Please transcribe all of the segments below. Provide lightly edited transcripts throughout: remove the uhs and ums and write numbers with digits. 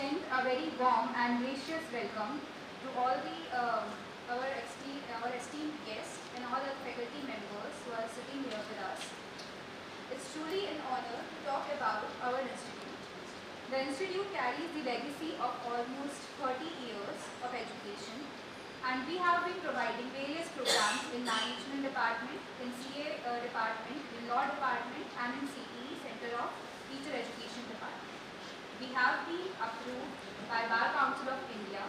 extend a very warm and gracious welcome to all our esteemed guests and all the faculty members who are sitting here with us. It's truly an honor to talk about our institute. The institute carries the legacy of almost 30 years of education, and we have been providing various programs in management department, in CA department, in law department, and in CTE, Center of Teacher Education Department. We have been approved by Bar Council of India,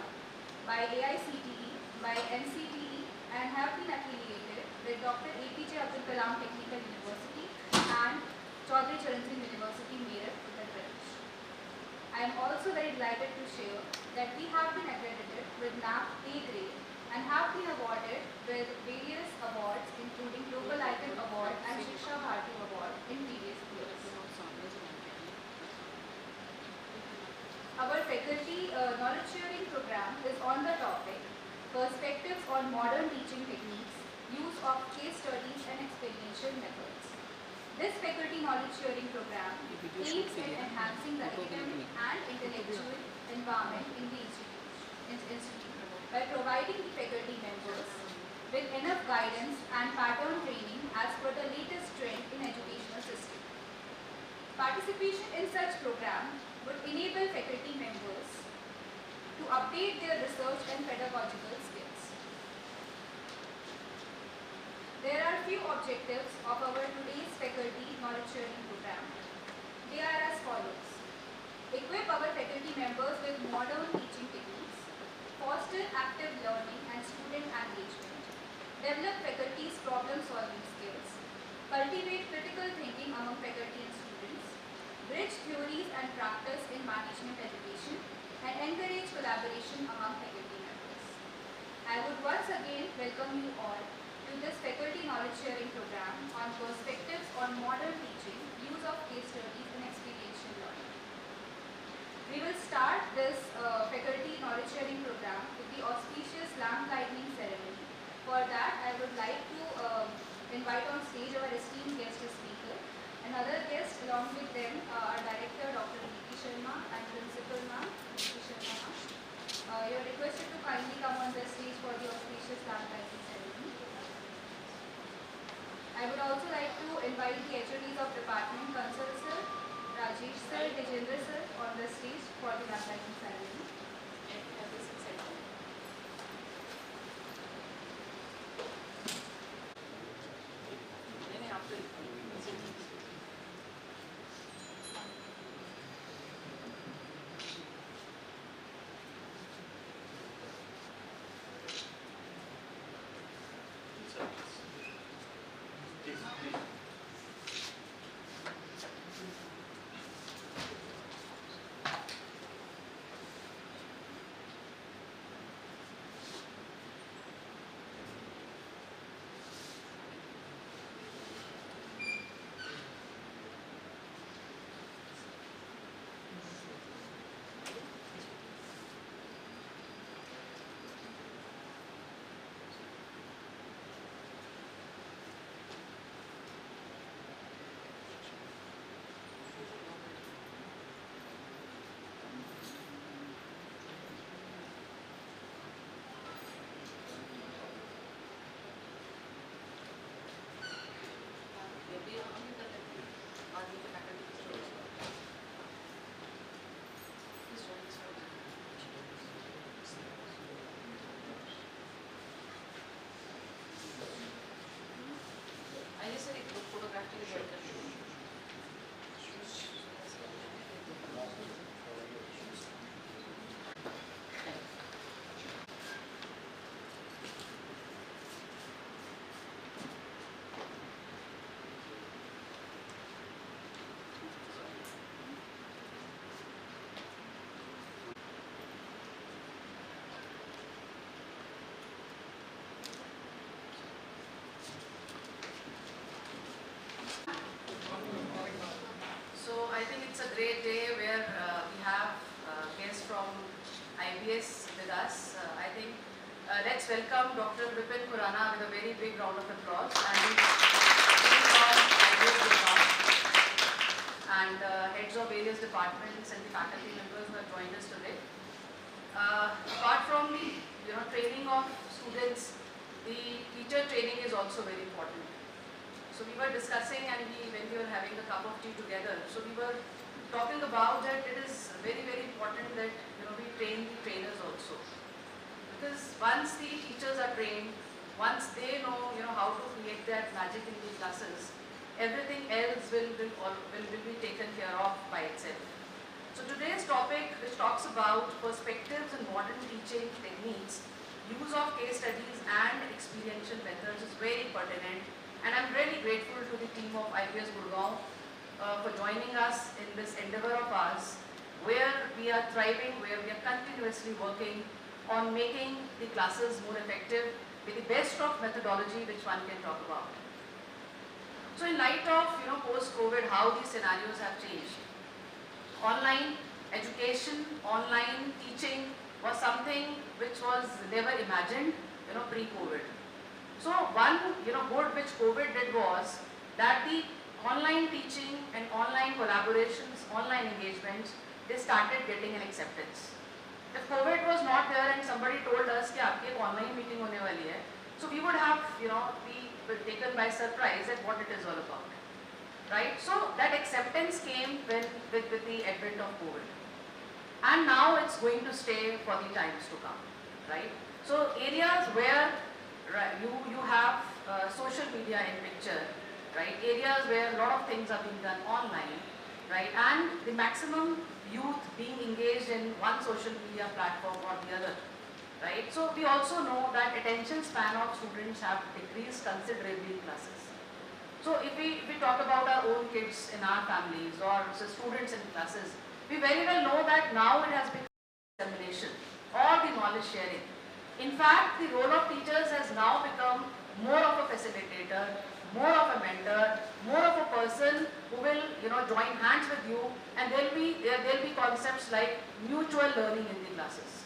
by AICTE, by NCTE, and have been affiliated with Dr. 𝓜𝓸𝓻𝓮 University and 𝓢𝓸𝓬𝓮 University, Meerut, Uttar Pradesh. I am also very delighted to share that we have been accredited with NAAC A grade and have been awarded with various awards including Global Icon Award and 𝓜𝓸𝓻𝓮 Award in previous years. Our faculty knowledge sharing program is on the topic Perspectives on Modern Teaching Techniques, Use of Case Studies and Experiential Methods. This faculty knowledge sharing program aims at enhancing the academic and intellectual environment in the institute by providing the faculty members with enough guidance and pattern training as per the latest trend in educational system. Participation in such program would enable faculty members to update their research and pedagogical skills. There are few objectives of our today's faculty knowledge sharing program. They are as follows: equip our faculty members with modern teaching techniques, foster active learning and student engagement, develop faculty's problem-solving skills, cultivate critical thinking among faculty and students, bridge theories and practice in management education, and encourage collaboration among faculty members. I would once again welcome you all to this faculty knowledge sharing program on perspectives on modern teaching, use of case studies and experiential learning. We will start this faculty knowledge sharing program with the auspicious lamp lighting ceremony. For that, I would like to invite on stage our esteemed guest speaker. Another guest along with them are Director Dr. 𝓜𝓸𝓻𝓮 and Principal Ma'am, 𝓜𝓸𝓻𝓮. You are requested to kindly come on the stage for the auspicious lamp lighting ceremony. I would also like to invite the HODs of department, Kansal sir, Rajesh sir, 𝓜𝓸𝓻𝓮 sir on the stage for the lamp lighting ceremony. I think it's a great day where we have guests from IBS with us. I think let's welcome Dr. 𝓜𝓸𝓻𝓮 𝓥𝓲𝓭𝓮 with a very big round of applause. And he's from IBS and heads of various various departments and the faculty members who have joined us today. Apart from the training of students, the teacher training is also very important. So we were discussing, and when we were having a cup of tea together, so we were talking about that it is very, very important that we train the trainers also. Because once the teachers are trained, once they know how to create that magic in the classes, everything else will be taken care of by itself. So today's topic, which talks about perspectives in modern teaching techniques, use of case studies and experiential methods, is very pertinent, and I'm really grateful to the team of IPS Gurgaon for joining us in this endeavor of ours, where we are thriving, where we are continuously working on making the classes more effective with the best of methodology which one can talk about. So in light of post-COVID, how these scenarios have changed. Online education, online teaching was something which was never imagined pre-COVID. So one good which COVID did was that the online teaching and online collaborations, online engagements, they started getting an acceptance. If COVID was not there and somebody told us that you have online meeting hone wali hai, so we would have be taken by surprise at what it is all about. Right? So that acceptance came with the advent of COVID. And now it's going to stay for the times to come. Right? So areas where you have social media in picture, right? Areas where a lot of things are being done online, right? And the maximum youth being engaged in one social media platform or the other, right? So we also know that attention span of students have decreased considerably in classes. So if we talk about our own kids in our families or students in classes, we very well know that now it has become dissemination or the knowledge sharing. In fact, the role of teachers has now become more of a facilitator, more of a mentor, more of a person who will join hands with you, and there'll be concepts like mutual learning in the classes.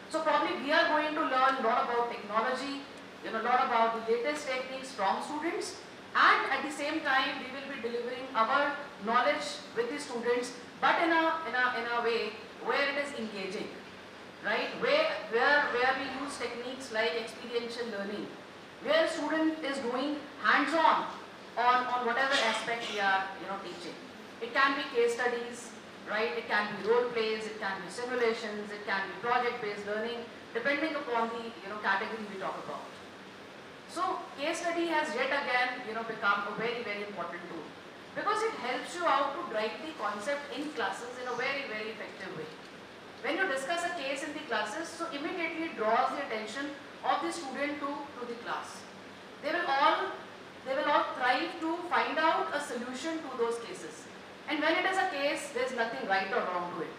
So probably we are going to learn a lot about technology, a lot about the latest techniques from students, and at the same time we will be delivering our knowledge with the students, but in a way where it is engaging, right? Where we use techniques like experiential learning, where student is doing hands-on on whatever aspect we are teaching. It can be case studies, right? It can be role plays, it can be simulations, it can be project-based learning, depending upon the category we talk about. So case study has yet again become a very, very important tool, because it helps you out to drive the concept in classes in a very, very effective way. When you discuss a case in the classes, so immediately it draws the attention of the student to the class. They will all thrive to find out a solution to those cases. And when it is a case, there is nothing right or wrong to it.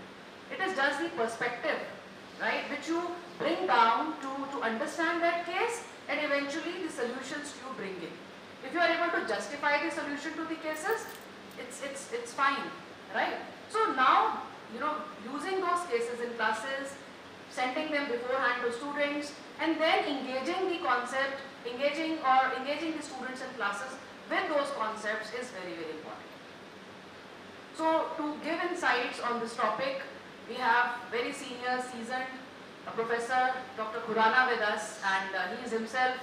It is just the perspective, right, which you bring down to understand that case, and eventually the solutions you bring in. If you are able to justify the solution to the cases, it's fine, right? So now, using those cases in classes, sending them beforehand to students, and then engaging the concept, engaging the students in classes with those concepts is very, very important. So to give insights on this topic, we have very senior, seasoned Professor Dr. 𝓜𝓸𝓻𝓮 with us, and he is himself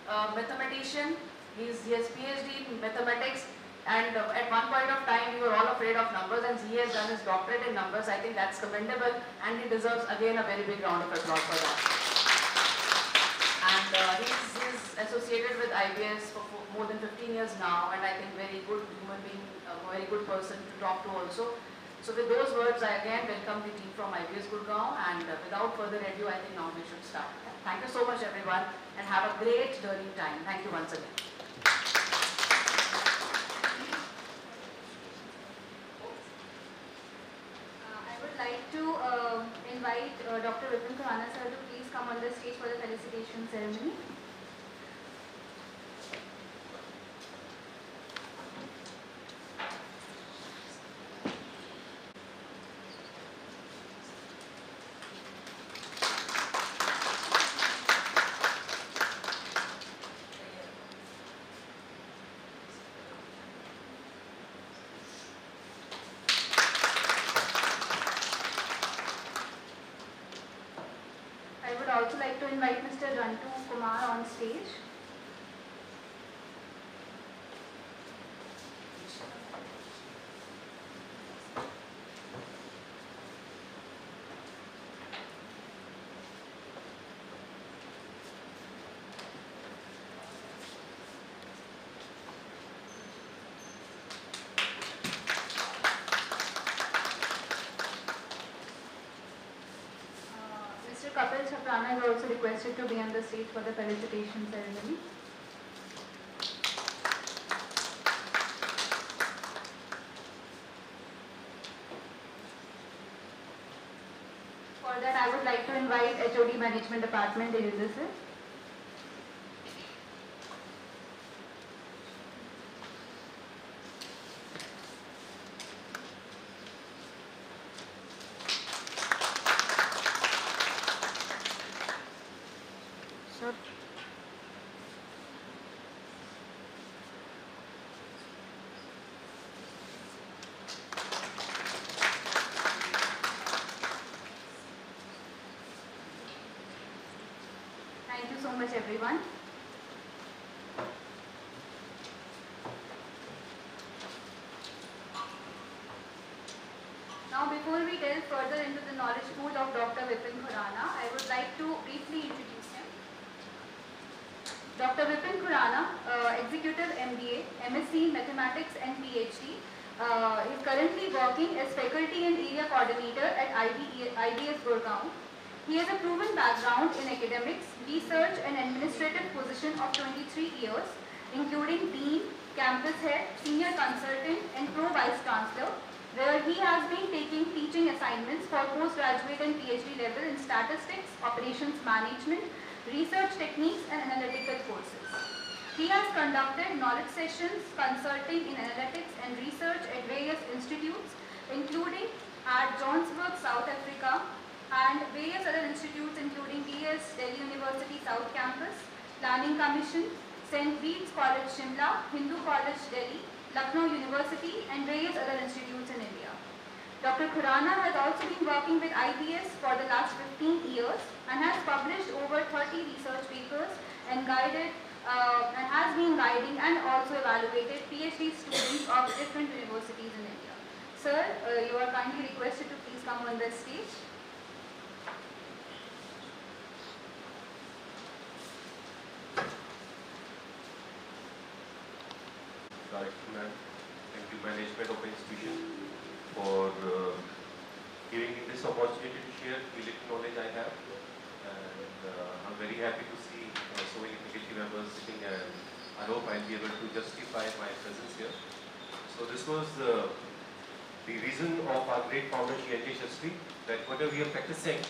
a mathematician. He has PhD in mathematics, and at one point of time we were all afraid of numbers, and he has done his doctorate in numbers. I think that's commendable, and he deserves again a very big round of applause for that. And he's associated with IBS for more than 15 years now, and I think very good human being, a very good person to talk to also. So with those words, I again welcome the team from IPS Gurgaon, and without further ado, I think now we should start. Thank you so much everyone, and have a great learning time. Thank you once again. I would like to invite Dr. 𝓜𝓸𝓻𝓮 𝓥𝓲𝓭𝓮 sir to please come on the stage for the felicitation ceremony. also like to invite Mr. 𝓜𝓸𝓻𝓮 on stage. Mr. 𝓜𝓸𝓻𝓮 is also requested to be on the stage for the felicitation ceremony. For that, I would like to invite HOD Management Department, Dejendra sir. Sir. Thank you so much, everyone. Now, before we delve further into the knowledge pool of Dr. 𝓜𝓸𝓻𝓮, I would like to briefly introduce him. Dr. 𝓜𝓸𝓻𝓮, Executive MBA, MSc in Mathematics and PhD, is currently working as Faculty and Area Coordinator at IBS Gurgaon. He has a proven background in academics, research and administrative position of 23 years, including Dean, Campus Head, Senior Consultant and Pro-Vice Chancellor, where he has been taking teaching assignments for postgraduate and PhD level in statistics, operations management, research techniques and analytical courses. He has conducted knowledge sessions, consulting in analytics and research at various institutes, including at Johannesburg, South Africa, and various other institutes including DS, Delhi University South Campus, Planning Commission, St. Bede's College Shimla, Hindu College Delhi, Lucknow University and various other institutes in India. Dr. 𝓜𝓸𝓻𝓮 has also been working with IBS for the last 15 years and has published over 30 research papers and has been guiding and also evaluated PhD students of different universities in India. Sir, you are kindly requested to please come on the stage. Thank you management of the institution for giving me this opportunity to share the little knowledge I have, and I'm very happy to see so many faculty members sitting, and I hope I'll be able to justify my presence here. So this was the reason of our great founder 𝓜𝓸𝓻𝓮, that whatever we are practicing,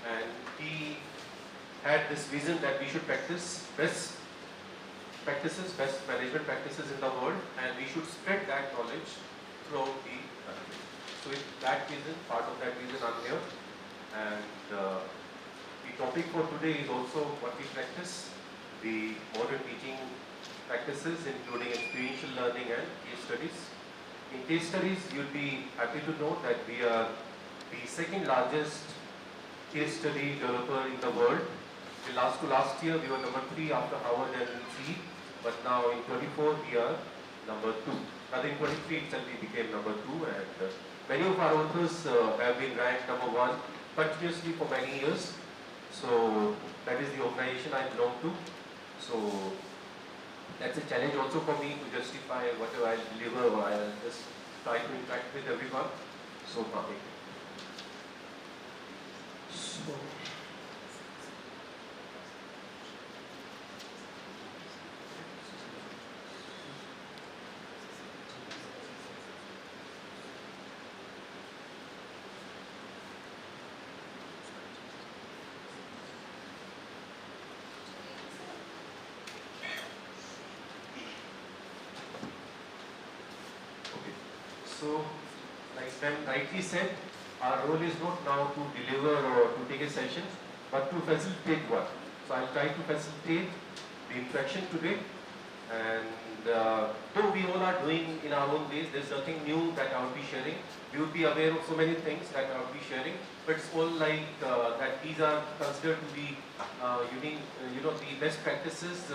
and he had this vision that we should practice best management practices in the world, and we should spread that knowledge throughout the country. So with that reason, part of that reason I'm here, and the topic for today is also what we practice, the modern teaching practices including experiential learning and case studies. In case studies, you'll be happy to know that we are the second largest case study developer in the world. Last year we were number 3 after Harvard and CE, but now in 24 we are number 2. Rather in 23 itself we became number 2, and many of our authors have been ranked number 1 continuously for many years. So that is the organization I belong to. So that's a challenge also for me to justify whatever I deliver, or I'll just try to interact with everyone. So public. So, like Sam rightly said, our role is not now to deliver or to take a session, but to facilitate one. So I'll try to facilitate the interaction today, and though we all are doing in our own ways, there's nothing new that I will be sharing. We will be aware of so many things that I will be sharing, but it's all like that these are considered to be the best practices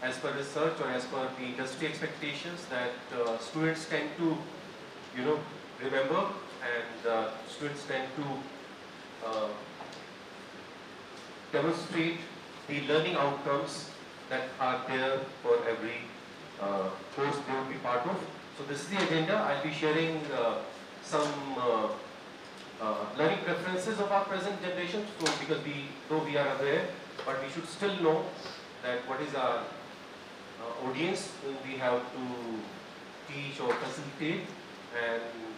as per research or as per the industry expectations that students tend to remember, and students tend to demonstrate the learning outcomes that are there for every course they will be part of. So this is the agenda. I'll be sharing some learning preferences of our present generation. So because though we are aware, but we should still know that what is our audience whom we have to teach or facilitate, and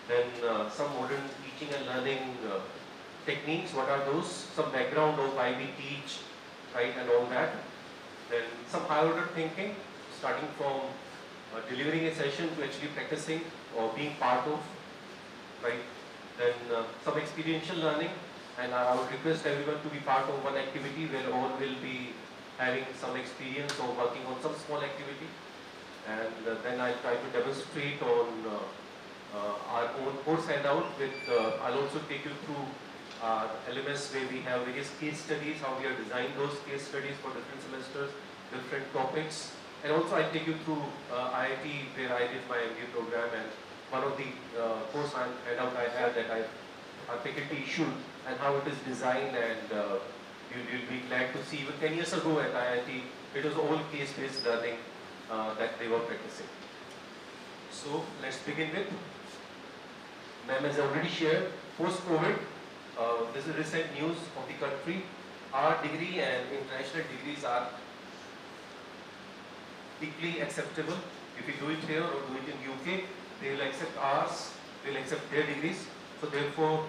then some modern teaching and learning techniques. What are those? Some background of why we teach, right, and all that. Then some higher order thinking, starting from delivering a session to actually practicing or being part of, right. Then some experiential learning, and I would request everyone to be part of one activity where all will be having some experience or working on some small activity. And then I'll try to demonstrate on our own course handout with, I'll also take you through LMS where we have various case studies, how we have designed those case studies for different semesters, different topics. And also I'll take you through IIT where I did my MBA program, and one of the course handout I have that our faculty issued, and how it is designed, and you'll be glad to see even 10 years ago at IIT, it was all case-based learning that they were practicing. So let's begin with, ma'am has already shared, post-COVID, this is recent news of the country. Our degree and international degrees are equally acceptable. If you do it here or do it in UK, they will accept ours, they will accept their degrees. So therefore,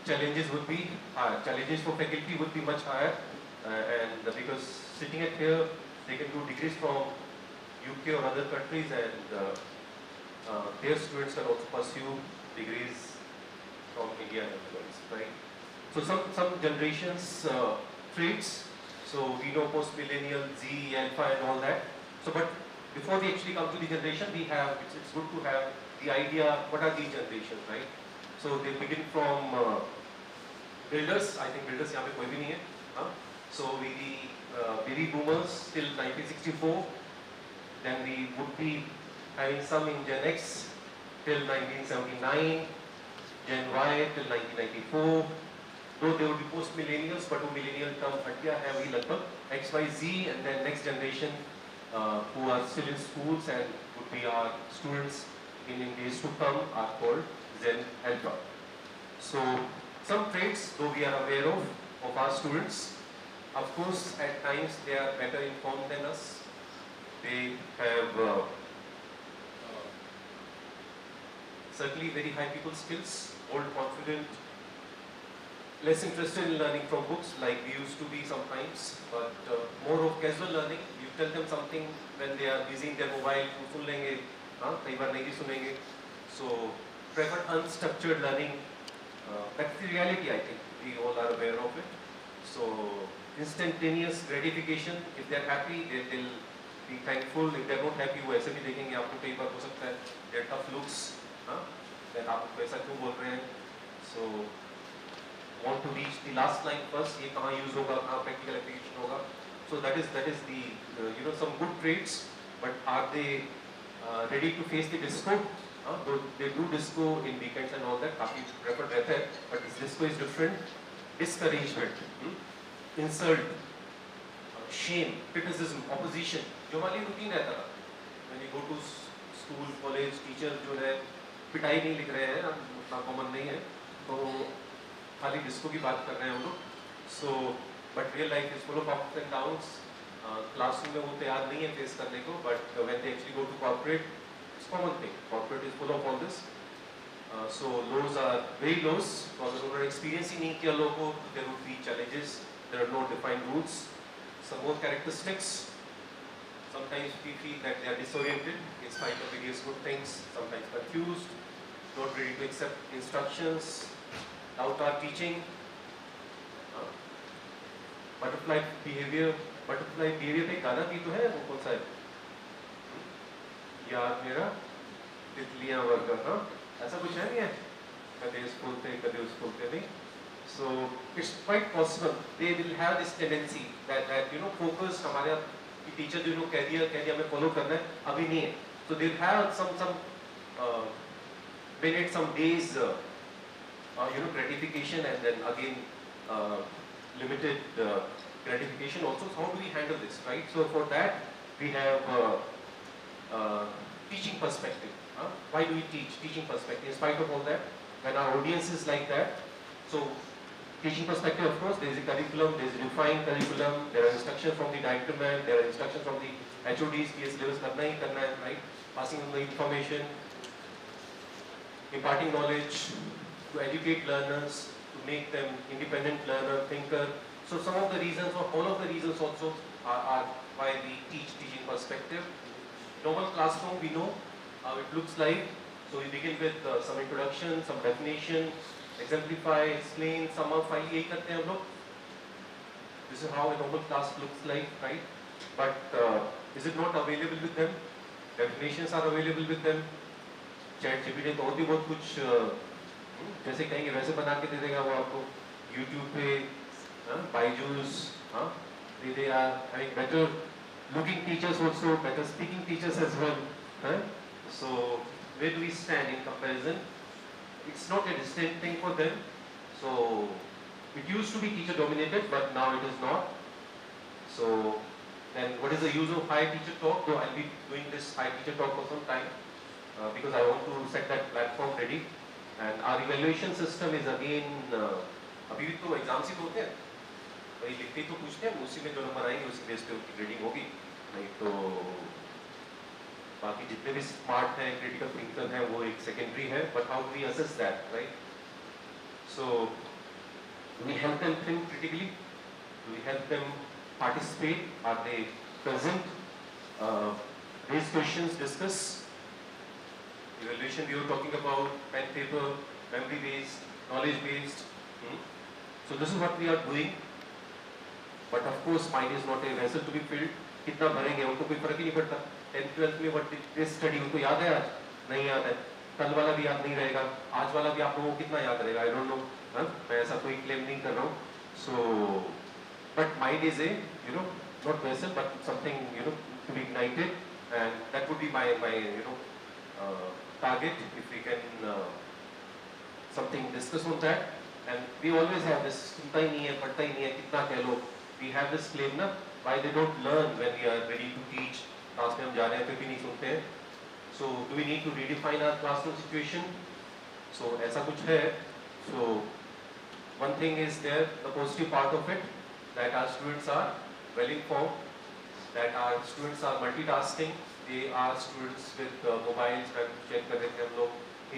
challenges would be higher. Challenges for faculty would be much higher, and because sitting at here, they can do degrees from UK or other countries, and their students can also pursue degrees from India and otherwise, right? So some generations traits. So we know post-millennial, Z, Alpha, and all that. So but before we actually come to the generation, we have, it's good to have the idea, what are these generations, right? So they begin from builders. I think builders यहाँ पे कोई भी नहीं है, हाँ? So we baby boomers till 1964. Then we would be having some in Gen X till 1979, Gen Y till 1994. Though they would be post-millennials, but वो millennial term हट गया है वही लगभग. X, Y, Z, and then next generation who are still in schools and would be our students in days to come are called Gen Alpha. So some traits, though we are aware of our students, of course at times they are better informed than us. They have certainly very high people skills, old confident, less interested in learning from books like we used to be sometimes, but more of casual learning. You tell them something when they are busy in their mobile, सुन लेंगे, हाँ, कई बार नहीं सुनेंगे. So prefer unstructured learning. That's the reality, I think. We all are aware of it. So instantaneous gratification. If they are happy, they'll be thankful. If they are not happy, वो ऐसे भी देखेंगे आपको कई बार हो सकता है. Their tough looks, हाँ, then आपको ऐसा क्यों बोल रहे हैं? So want to reach the last line first. ये कहाँ use होगा, कहाँ practical application होगा. So that is the some good traits, but are they ready to face the disco? Though they do disco in weekends and all that, काफी preferred रहता है, but this disco is different. Discouragement, insult, shame, criticism, opposition, जो हमारी routine रहता था. When you go to school, college, teacher जो है पिटाई नहीं लिख रहे हैं, उतना common नहीं है, तो खाली disco की बात कर रहे हैं हम लोग. So but real life is full of ups and downs. Classroom में वो तैयार नहीं है face करने को, but when they actually go to corporate, it's common thing. Corporate is full of all this. So lows are very lows. because उन्होंने experience ही नहीं किया लोगों को, there would be challenges. There are no defined routes. Some more characteristics. Sometimes we feel that they are disoriented in spite of various good things. Sometimes confused, not ready to accept instructions, doubt our teaching. Butterfly behavior पे गाना भी तो है, वो कौन सा है? याद मेरा तितलियां वर्ग, हाँ ऐसा कुछ है नहीं है, कदे स्कूलते कदे स्कूलते नहीं. So it's quite possible they will have this tendency that you know focus हमारे टीचर जो कह दिया हमें follow करना है, अभी नहीं है. So they'll have some minutes, some days you know gratification, and then again limited gratification also. So how do we handle this, right? So for that we have teaching perspective. Why do we teach? Teaching perspective. In spite of all that, when our audience is like that, so teaching perspective, of course, there is a curriculum, there is a defined curriculum, there are instructions from the director man, there are instructions from the HODs, PS levels करना ही करना है, right? Passing on the information, imparting knowledge, to educate learners, to make them independent learner, thinker. So some of the reasons, or all of the reasons also are why we teach teaching perspective. Normal classroom, we know how it looks like. So we begin with some introduction, some definition, exemplify, explain, sum up, finally यही करते हैं हम लोग. This is how a normal class looks like, right? But is it not available with them? Definitions are available with them. ChatGPT तो और भी बहुत कुछ जैसे कहेंगे वैसे बना के दे देगा वो आपको. YouTube पे Byju's, they are having better looking teachers also, better speaking teachers as well. So where do we stand in comparison? It's not a distinct thing for them. So it used to be teacher dominated, but now it is not. So then what is the use of high teacher talk? So I'll be doing this high teacher talk for some time because I want to set that platform ready. And our evaluation system is again अभी भी तो exam ही तो होते हैं, वही लिखते तो पूछते हैं, उसी में जो नंबर आएंगे उसी बेस पे उनकी ग्रेडिंग होगी. नहीं तो बाकी जितने भी स्मार्ट हैं, क्रिटिकल थिंकर हैं, वो एक सेकेंडरी है. But how do we assess that, right? So we help them think critically, we help them participate, are they present, raise questions, discuss. Evaluation we were talking about, pen paper, memory based, knowledge based. So this is what we are doing. But of course mind is not a vessel to be filled. कितना भरेंगे उनको कोई फर्क ही नहीं पड़ता. 10th 12th में what did they study उनको याद है, आज नहीं याद है, कल वाला भी याद नहीं रहेगा, आज वाला भी आप लोगों को कितना याद रहेगा, I don't know. मैं ऐसा कोई क्लेम नहीं कर रहा हूँ. So but mind is a not vessel but something to be ignited, and that would be my target if we can something discuss on that. And we always have this सुनता ही नहीं है, पढ़ता ही नहीं है, कितना कह लो. We have this claim ना, why they don't learn when we are ready to teach. Class में हम जा रहे हैं फिर भी नहीं सुनते हैं. So do we need to redefine our classroom situation? So ऐसा कुछ है. So one thing is there, the positive part of it, that our students are well informed, that our students are multitasking. They are students with mobiles. check कर रहे थे हम लोग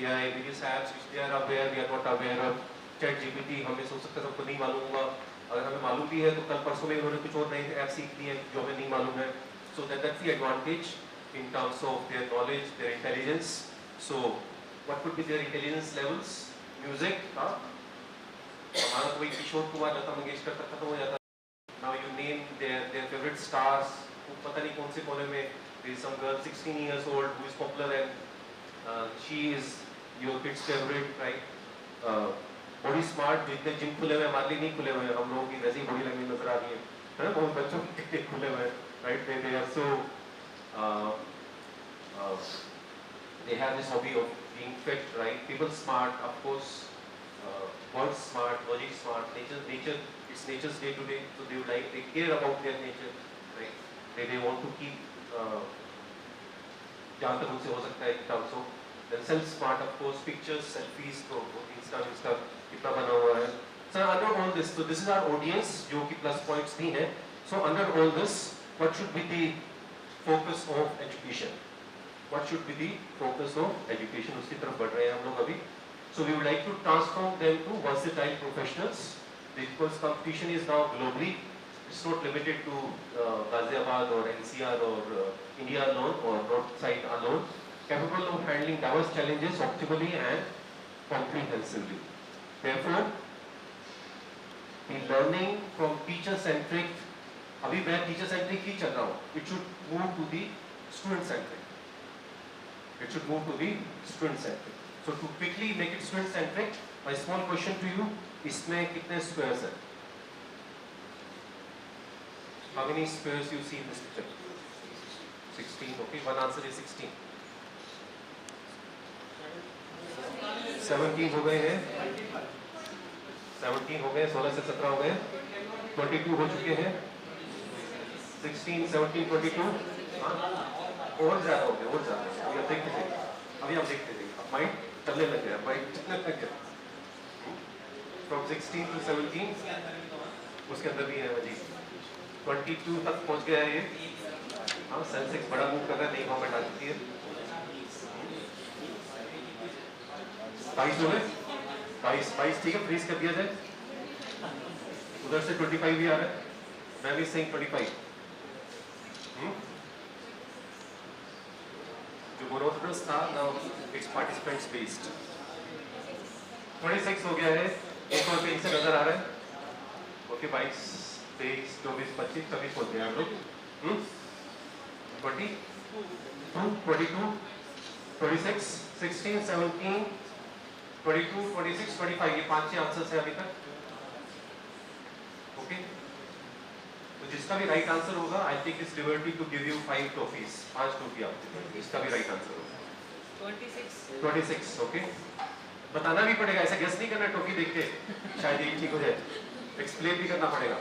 AI various apps which they are aware, we are not aware of. ChatGPT हमें सोच सकते सबको नहीं मालूम होगा, अगर हमें मालूम भी है तो कल परसों में उन्होंने कुछ और नई ऐप सीख ली है जो हमें नहीं मालूम है. So that's the advantage in terms of their knowledge, their intelligence. So what could be their intelligence levels? Music, हमारा कोई किशोर कुमार, लता मंगेशकर तक खत्म हो जाता. Now you name their favorite stars. पता नहीं कौन से कोने में there is some girl 16 years old who is popular and she is your kid's favorite, right? Body smart, जो इतने जिम खुले हुए हमारे लिए नहीं खुले हुए हैं, हम लोगों की वैसी ही बॉडी लैंग्वेज नजर आ रही है ना, बहुत बच्चों के खुले हुए हैं, right? they are so they have this hobby of being fit, right? People smart, of course, birds smart, logic smart, nature it's nature's day to day, so they would like, they care about their nature, right? They want to keep जहाँ तक उनसे हो सकता है in terms of themselves smart, of course, pictures, selfies, तो Insta कितना बना हुआ है. So under all this, so this is our audience जो कि plus points भी हैं. So under all this, what should be the focus of education? What should be the focus of education? उसकी तरफ बढ़ रहे हैं हम लोग अभी. So we would like to transform them to versatile professionals, because competition is now globally. It's not limited to Ghaziabad or NCR or India alone or north side alone. Capable of handling diverse challenges optimally and comprehensively. Therefore, the learning from teacher-centric, अभी मैं teacher-centric ही चल रहा हूँ. It should move to the student-centric. It should move to the student centric. So to quickly make it student centric, my small question to you, इसमें कितने squares हैं? How many squares you see in this picture? 16. Okay, one answer is 16. 17 हो गए हैं, 17 हो गए, 16 से 17 हो गए, 22 हो चुके हैं, 16, 17, 22, और ज्यादा हो गए, और ज्यादा। अभी आप देखते थे, अब माइंड चलने लग गया, फ्रॉम 16 to 17, उसके अंदर भी है वही 22 तक पहुंच गया है ये। हाँ, सेंसेक्स बड़ा मूव कर रहा है, नई गवर्नमेंट आ चुकी है। 22 हो गए, 22 ठीक है, फ्रीज कर दिया जाए। उधर से 25 भी आ रहा है, मैं भी सेइंग 25। जो मोनोटोनस था, नाउ इट्स पार्टिसिपेंट्स बेस्ड। 26 हो गया है, एक और पेज से नजर आ रहा है। ओके, 22, 23, 24, 25, 26 हो गया हम लोग। 22, 22, 26, 16, 17, 22, 26, 25, ये 5 आंसर्स है अभी तक। ओके, तो जिसका भी राइट आंसर होगा, I take this liberty to give you 5 trophies, 5 trophy आपको, जिसका भी राइट आंसर होगा। 26, ओके। बताना भी पड़ेगा, ऐसा गेस नहीं करना ट्रॉफी देख के शायद ये ठीक हो जाए, एक्सप्लेन भी करना पड़ेगा।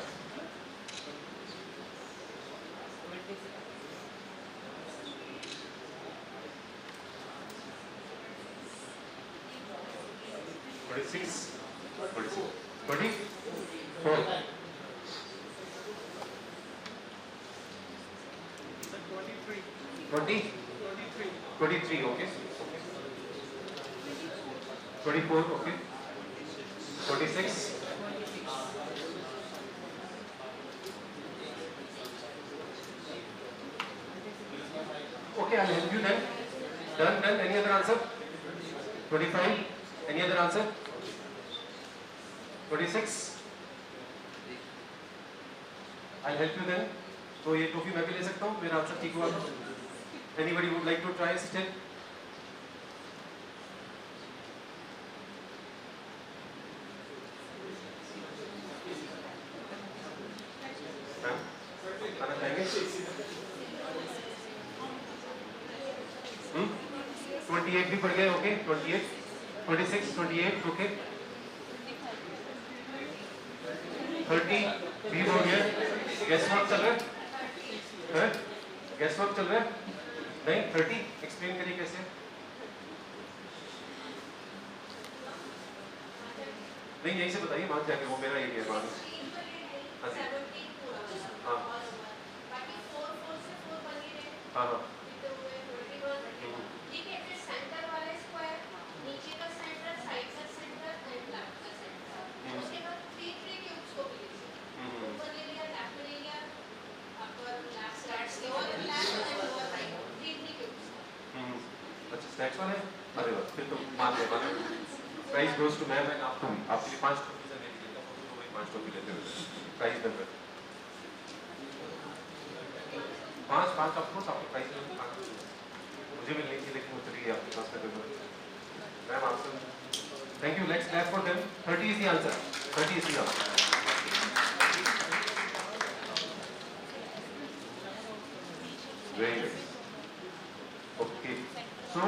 Okay. 24, okay. 26. Okay, I'll help you then. Done. Any other answer? 25. Any other answer? 26. I'll help you then. तो ये ट्रॉफी मैं भी ले सकता हूँ, मेरा आंसर ठीक हुआ तो। Anybody would like to try still? आना चाहेंगे? 28 भी पड़ गए, ओके। 28, 26, 28, ओके। 30 भी हो गया। गैस वर्क चल रहा है? गैस वर्क चल रहा है? नहीं, 30 एक्सप्लेन करिए कैसे? नहीं, यहीं से बताइए, वहां जाके, वो मेरा एरिया है। हाँ जी, हाँ हाँ हाँ, अच्छा स्नैक्स वाले? अरे वाह, फिर तो मान गए। Price goes to ma'am and आपको भी, आपके लिए 5 ट्रॉफी लेने के लिए, तो वही 5 ट्रॉफी लेते हुए प्राइस नंबर 5 आपको, आपको प्राइस नंबर 5 मुझे मिलने की, लेकिन वो चली गई आपके पास का। मैम आपसे thank you, let's clap for them. 30 is the answer, 30 is the answer. Very good, okay. So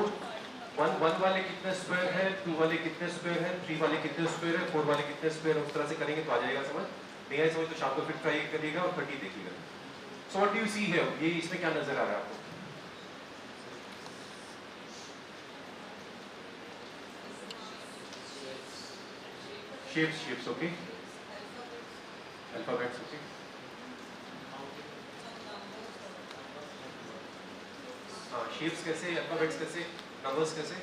1 वाले कितने स्क्वायर है, 2 वाले कितने स्क्वायर है, 3 वाले कितने स्क्वायर है, 4 वाले कितने स्क्वायर है, उस तरह से करेंगे तो आ जाएगा समझ। नहीं आए समझ तो शाम को फिर ट्राई करिएगा और 30 देखिएगा। So what do you see here, ये इसमें क्या नजर आ रहा है आपको? Shapes, okay. Alphabets, okay. हाँ, शेप्स कैसे, अल्फाबेट्स कैसे, नंबर्स कैसे?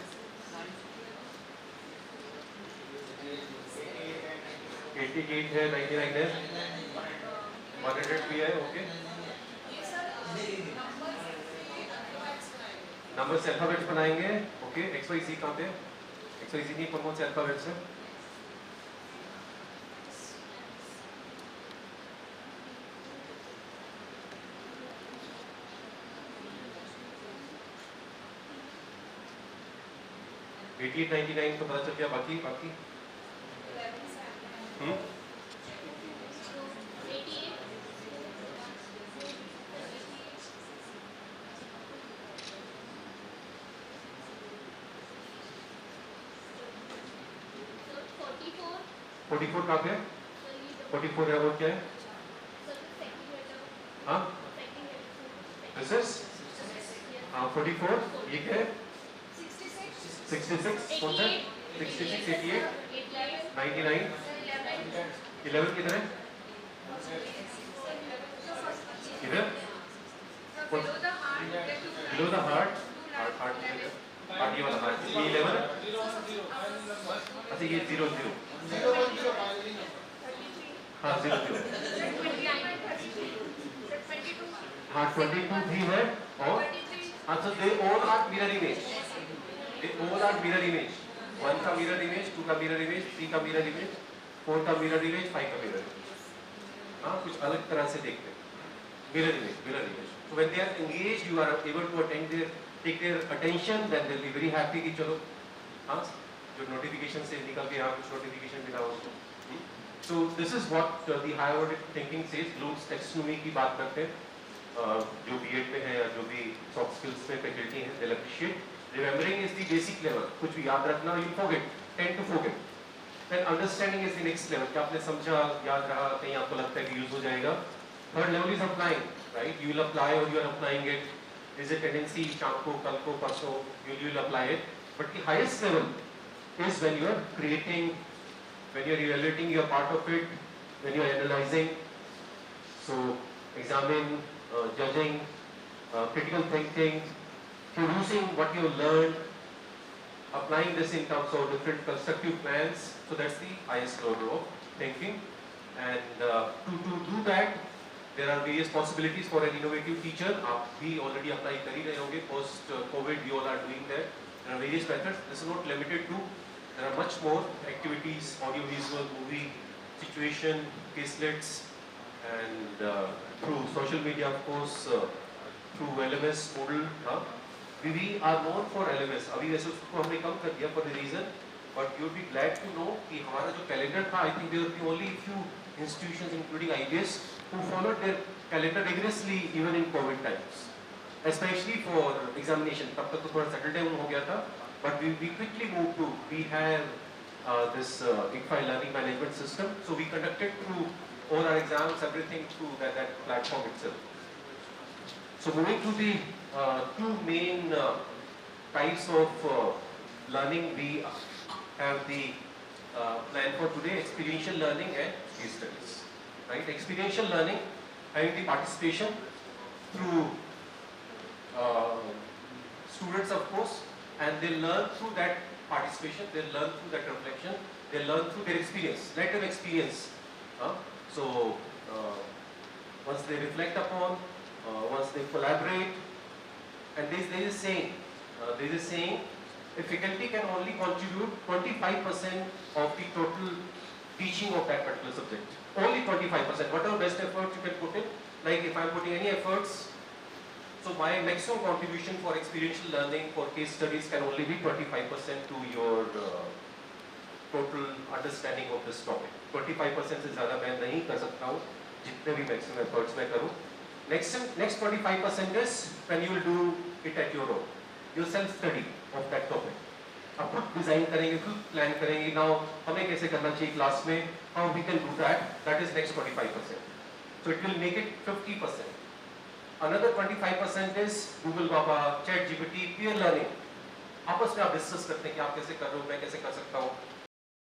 88 है, 99 है, 100 भी है, ओके। नंबर से अल्फाबेट्स बनाएंगे, ओके। एक्स वाई सी कहाँ पे? एक्स वाई सी नहीं, कौन से अल्फाबेट्स है? 88, 99 तो पता चल गया, बाकी बाकी 44 कहाँ पे है? 44 है, वो क्या है? हाँ? This is? हाँ 44, ये क्या है? 66, कौन सा? 66, 88, 99, 11 किधर है? किधर? Below the heart, heart ये वाला heart, ये 11 है? अच्छा ये 0, 0. हाँ 0, 0. हाँ 22 भी है और अच्छा they all are mirror image. They all are mirror image. 1 का mirror image, 2 का mirror image, 3 का mirror image, 4 का mirror image, 5 का mirror image. हाँ कुछ अलग तरह से देखते हैं. Mirror image, mirror image. So when they are engaged, you are able to take their attention. Then they'll be very happy कि चलो हाँ जो notification से निकल के यहाँ कुछ notification मिला उसको. So this is what the higher order thinking says. Bloom's taxonomy की बात करते हैं. जो B.Ed में है या जो भी soft skills में faculty हैं, they'll appreciate. Remembering is the basic level. कुछ भी याद रखना, you forget, tend to forget. Then understanding is the next level. क्या आपने समझा, याद रहा, कहीं आपको लगता है कि use हो जाएगा. Third level is applying, right? You will apply or you are applying it. Is a tendency शाम को, कल को, परसों, you will apply it. But the highest level is when you are creating, when you are evaluating, you are part of it, when you are analyzing. So examine, judging, critical thinking, producing what you learned, applying this in terms of different constructive plans. So that's the highest order of thinking. And to do that, there are various possibilities for an innovative teacher. We already apply कर ही रहे होंगे. Post COVID, we all are doing that. There are various methods. This is not limited to. There are much more activities: audio, visual, movie, situation, caselets, and through social media, of course, through LMS, Moodle. We are known for LMS. अभी वैसे उसको हमने कम कर दिया for the reason, but you'll be glad to know कि हमारा जो calendar था, I think there were only few institutions, including IBS, who followed their calendar rigorously even in COVID times, especially for examination. तब तक तो थोड़ा settle down हो गया था, but we quickly moved to, we have this IPEMGZB learning management system, so we conducted through all our exams, everything through that platform itself. So moving to the two main types of learning, we have the plan for today: experiential learning and case studies. Right? Experiential learning, having the participation through students, of course, and they learn through that participation, they learn through that reflection, they learn through their experience, narrative experience. So once they reflect upon, once they collaborate, and there is a saying, a faculty can only contribute 25% of the total teaching of that particular subject. Only 25%. Whatever best effort you can put in, like if I am putting any efforts, so my maximum contribution for experiential learning, for case studies, can only be 25% to your total understanding of this topic. 25% से ज़्यादा मैं नहीं कर सकता हूँ, जितने भी maximum efforts मैं करूँ. Next 25% is when you will do it at your own. You self-study of that topic. अब खुद डिजाइन करेंगे, खुद प्लान करेंगे. Now हमें कैसे करना चाहिए क्लास में? How we can do that? That is next 25%. So it will make it 50%. Another 25% is Google Baba, Chat GPT, peer learning. आपस में आप डिस्कस करते हैं कि आप कैसे कर रहे हो, मैं कैसे कर सकता हूँ.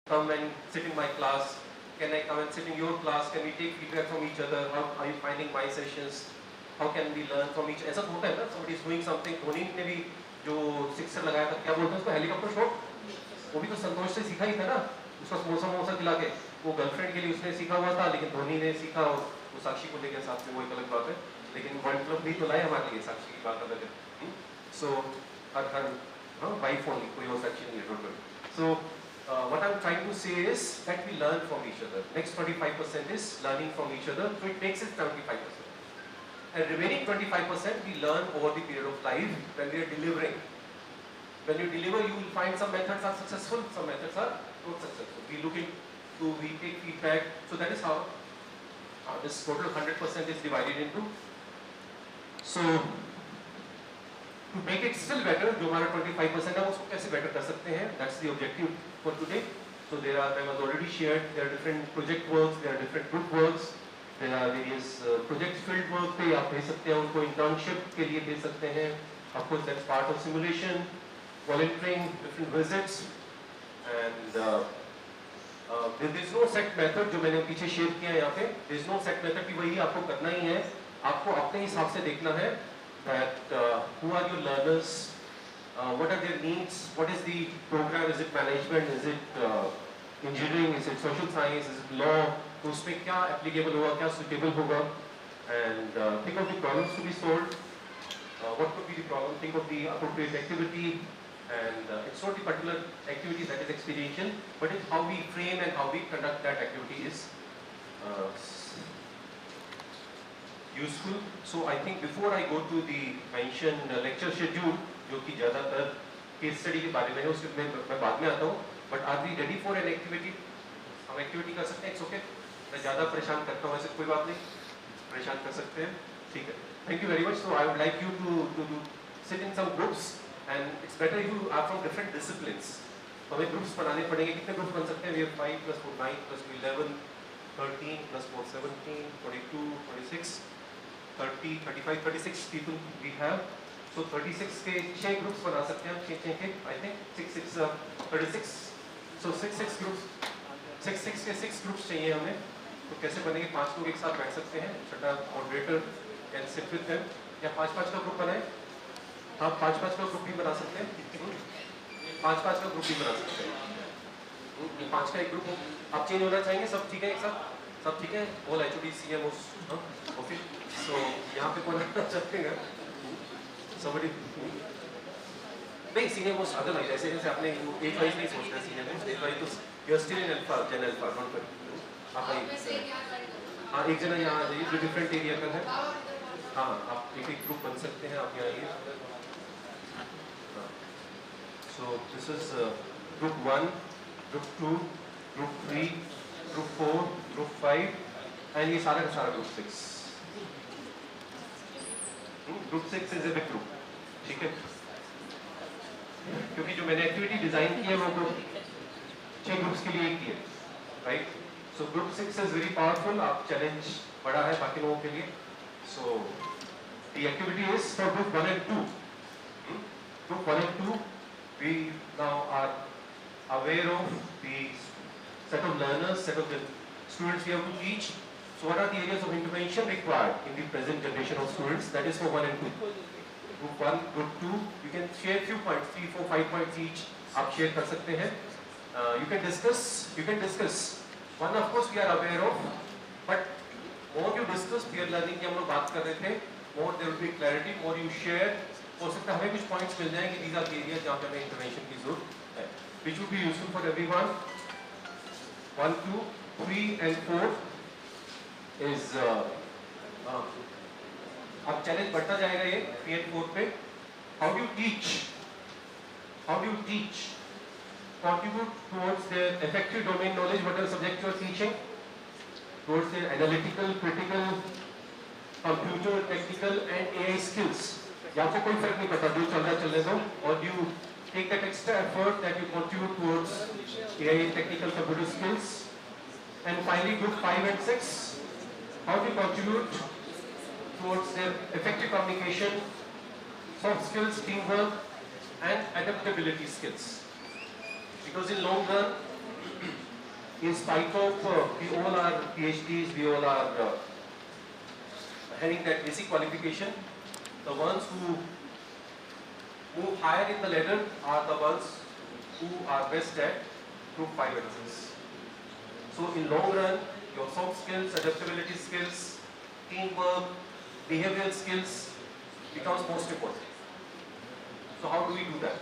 Come and sit in my class. Can I come and sit in your class? Can we take feedback from each other? How are you finding my sessions? How can we learn from each? ऐसा होता है ना? Somebody is doing something. Dhoni ने भी जो sixer लगाया था, क्या बोलते हैं उसको, हेलीकॉप्टर शॉट, वो भी तो संतोष से सीखा ही था ना. उसका समोसा खिला के, वो गर्लफ्रेंड के लिए उसने सीखा हुआ था, लेकिन धोनी ने सीखा और वो साक्षी को लेकर साथ में, वो एक अलग बात है. लेकिन वर्ल्ड कप भी तो लाए हमारे लिए, साक्षी की बात अलग है. So हर वाइफ ओनली, कोई और साक्षी नहीं है, don't worry. So what I'm trying to say is that we learn from each other. Next 25% is learning from each other, so it makes it 75%. And remaining 25% we learn over the period of life when we are delivering. When you deliver, you will find some methods are successful, some methods are not successful. We take feedback. So that is how this total 100% is divided into. So to make it still better, जो हमारा 25% है उसको कैसे better कर सकते हैं? That's the objective for today. So there are, I was already shared, there are different project works, there are different group works, there are various project field work पे आप दे सकते हैं, उनको internship के लिए दे सकते हैं. Of course, that's part of simulation, volunteering, different visits, and there is no set method जो मैंने पीछे शेयर किया है यहाँ पे. There is no set method कि वही आपको करना ही है. आपको अपने हिसाब से देखना है that who are your learners, what are their needs, what is the program, is it management, is it engineering, is it social science, is it law, तो उसमें क्या applicable होगा, क्या suitable होगा, and think of the problems to be solved, what could be the problem, think of the appropriate activity, and it's not the particular activity that is experiential, but it's how we frame and how we conduct that activity is useful. So I think before I go to the mentioned lecture schedule, जो कि ज़्यादातर case study के बारे में है, उसके मैं बाद में आता हूँ. But are we ready for an activity? हम activity कर सकते हैं, it's okay. मैं ज़्यादा परेशान करता हूँ, ऐसे कोई बात नहीं, परेशान कर सकते हैं, ठीक है. Thank you very much. So I would like you to sit in some groups, and it's better if you are from different disciplines. तो हमें groups बनाने पड़ेंगे. कितने groups बन सकते हैं? We have 5 plus 4 9 plus 2 11 13 plus 4 17 22 26 30 35 36 people we have. So 36 के 6 groups बना सकते हैं. 6 के I think 6 6 36. So 6 groups. 6 के 6 groups चाहिए हमें. तो कैसे बनेंगे? 5 लोग एक साथ बैठ सकते हैं. छोटा moderator can sit with them. या 5 का ग्रुप बनाए. हाँ 5 का ग्रुप भी बना सकते हैं. 5 का ग्रुप भी बना सकते हैं. 5 का एक ग्रुप हो. आप चेंज होना चाहेंगे? सब ठीक है एक साथ? सब ठीक है? All HOD CMOs. Okay. So यहाँ पे कौन आना चाहते हैं? Somebody. नहीं CMOs otherwise ऐसे जैसे आपने एक वाइज नहीं सोचना CMOs. एक वाइज तो you are still in alpha, gen alpha, not but आप हाँ एक जना यहाँ आ जाइए जो डिफरेंट एरिया का है. हाँ आप एक ग्रुप बन सकते हैं. आप यहाँ आइए. So this is group 1, group 2, group 3, group 4, group 5, and ये सारा का सारा group 6. Group 6 is a big group. ठीक है? क्योंकि जो मैंने एक्टिविटी डिजाइन की है वो ग्रुप 6 ग्रुप्स के लिए की है, right? So group 6 is very powerful. आप चैलेंज बड़ा है बाकी लोगों के लिए. So the activity is for group 1 and 2. Group 1 and 2, we now are aware of the set of learners, set of the students we have to teach. So what are the areas of intervention required in the present generation of students? That is for 1 and 2. Group 1, group 2, you can share few points, 3, 4, 5 points each. आप share कर सकते हैं. You can discuss. One of course we are aware of, but more you discuss peer learning की हम लोग बात कर रहे थे, more there will be clarity, more you share. हो सकता है हमें कुछ points मिल जाएंगे. These are the areas जहाँ पे हमें intervention की जरूरत है, which would be useful for everyone. 1, 2, 3 and 4 is अब चैलेंज बढ़ता जाएगा ये 3 and 4 पे. How do you teach? Contribute towards their effective domain knowledge, whatever subject you are teaching, towards their analytical, critical, computer, technical and AI skills. या आपको कोई फर्क नहीं पड़ता, जो चल रहा है चलने दो. Or do you take that extra effort that you contribute towards AI and technical computer skills? And finally, group 5 and 6, how do you contribute towards their effective communication, soft skills, teamwork and adaptability skills? Because in long run, in spite of we all are PhDs, we all are having that basic qualification, the ones who move higher in the ladder are the ones who are best at group 5 and 6. So in long run, your soft skills, adaptability skills, teamwork, behavioral skills becomes most important. So how do we do that?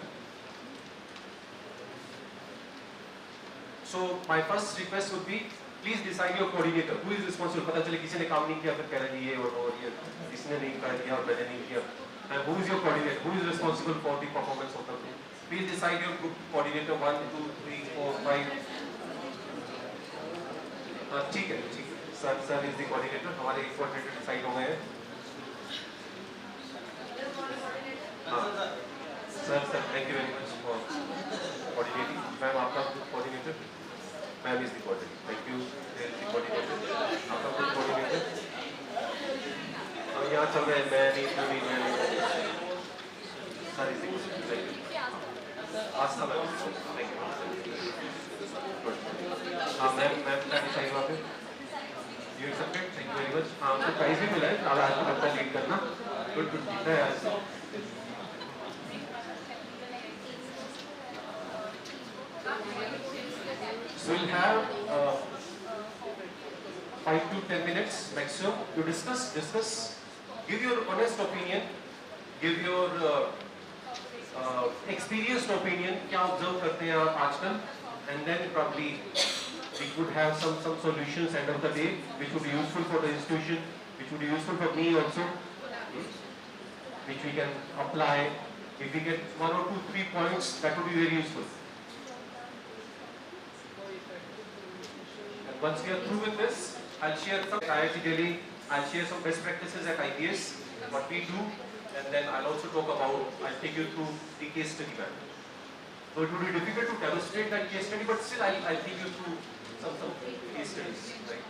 So my first request would be, please decide your coordinator. Who is responsible? पता चले किसी ने काम नहीं किया फिर कह रहे ये और ये किसी ने नहीं किया और मैंने नहीं किया. And who is your coordinator? Who is responsible for the performance of the group? Please decide your group coordinator 1, 2, 3, 4, 5. ठीक है, ठीक है. Sir is the coordinator. हमारे एक coordinator decide हो गए हैं. Sir, thank you very much for coordinating. Ma'am, आपका group coordinator. Ma'am is the coordinator. Thank you. There is the coordinator. आपका group coordinator. यहाँ चल रहा है मैं नहीं. Sir is the coordinator. Thank you. Aastha ma'am. Thank you. Good. हाँ ma'am क्या डिसाइड हुआ फिर? You accepted? Thank you very much. हाँ आपको प्राइज भी मिला है. अब आज को लगता है लीड करना. Good दिखता है आज. So we'll have 5 to 10 minutes maximum to discuss. Give your honest opinion. Give your experienced opinion. क्या observe करते हैं आप आजकल? And then probably we could have some solutions end of the day, which would be useful for the institution, which would be useful for me also, which we can apply. If we get 1 or 2, 3 points, that would be very useful. And once we are through with this, I'll share some IIT Delhi. I'll share some best practices at IPS, what we do, and then I'll also talk about. I'll take you through the case study map. So it would be difficult to demonstrate that case study, but still I'll take you through some case studies, right?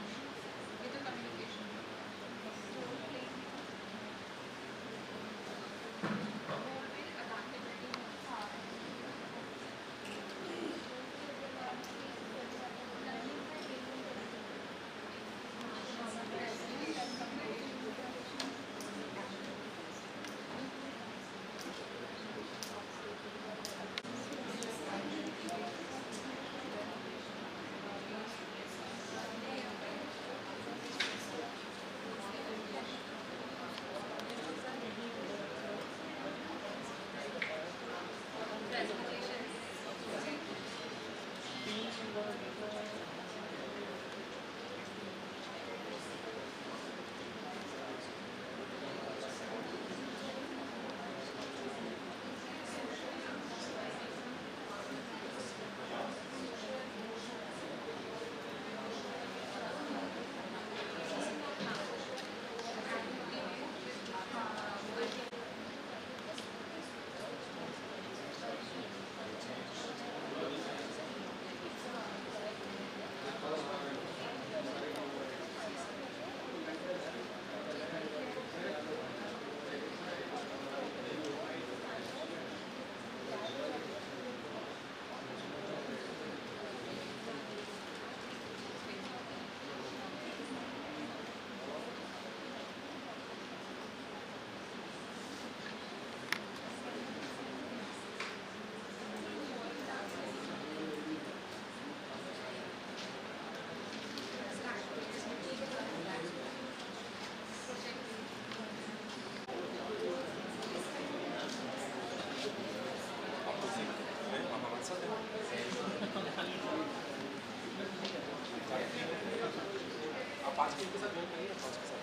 पांच के साथ join करिए, पांच के साथ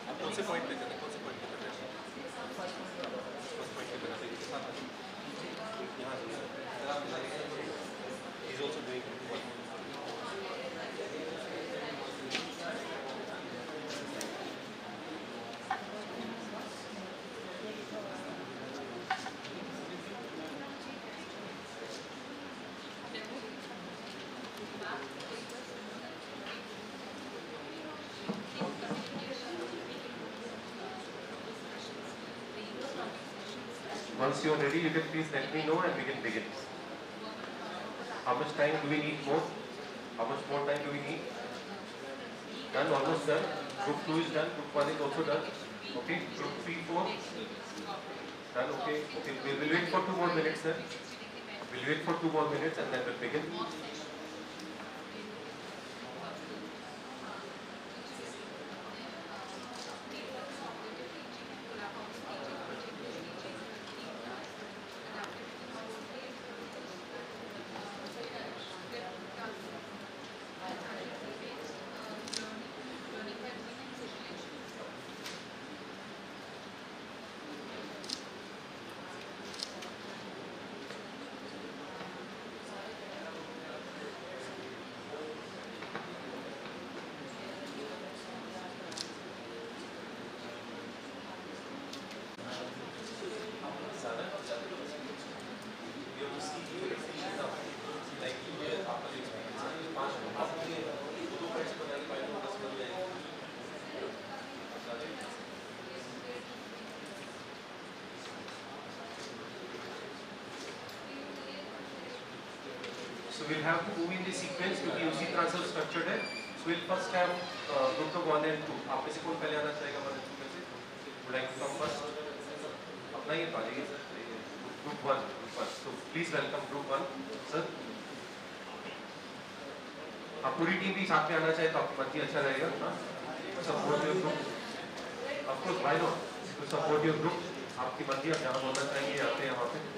आप कौन से पॉइंट पे कर रहे हैं, कौन से पॉइंट पे कर रहे हैं? फर्स्ट पॉइंट पे कर रहे हैं, इसके साथ यहाँ is also doing Once you are ready, you can please let me know and we can begin. How much time do we need more? How much more time do we need? Done, almost done. Group 2 is done, Group 1 is also done. Okay, Group 3, 4. Done, okay. Okay, we'll wait for 2 more minutes then. We'll wait for 2 more minutes and then we'll begin. we'll have to move in the sequence क्योंकि उसी तरह से structured है. So we'll first have group of 1 and 2. आप में से कौन पहले आना चाहेगा 1 and 2 में से? Would like to come first? अपना ही पालिए group 1 first. So please welcome group 1, sir. आप पूरी टीम भी साथ में आना चाहे तो आपकी मर्जी अच्छा रहेगा ना. Support your group, of course why not, to support your group. आपकी मर्जी, आप जहाँ बोलना चाहेंगे आते हैं वहाँ पे.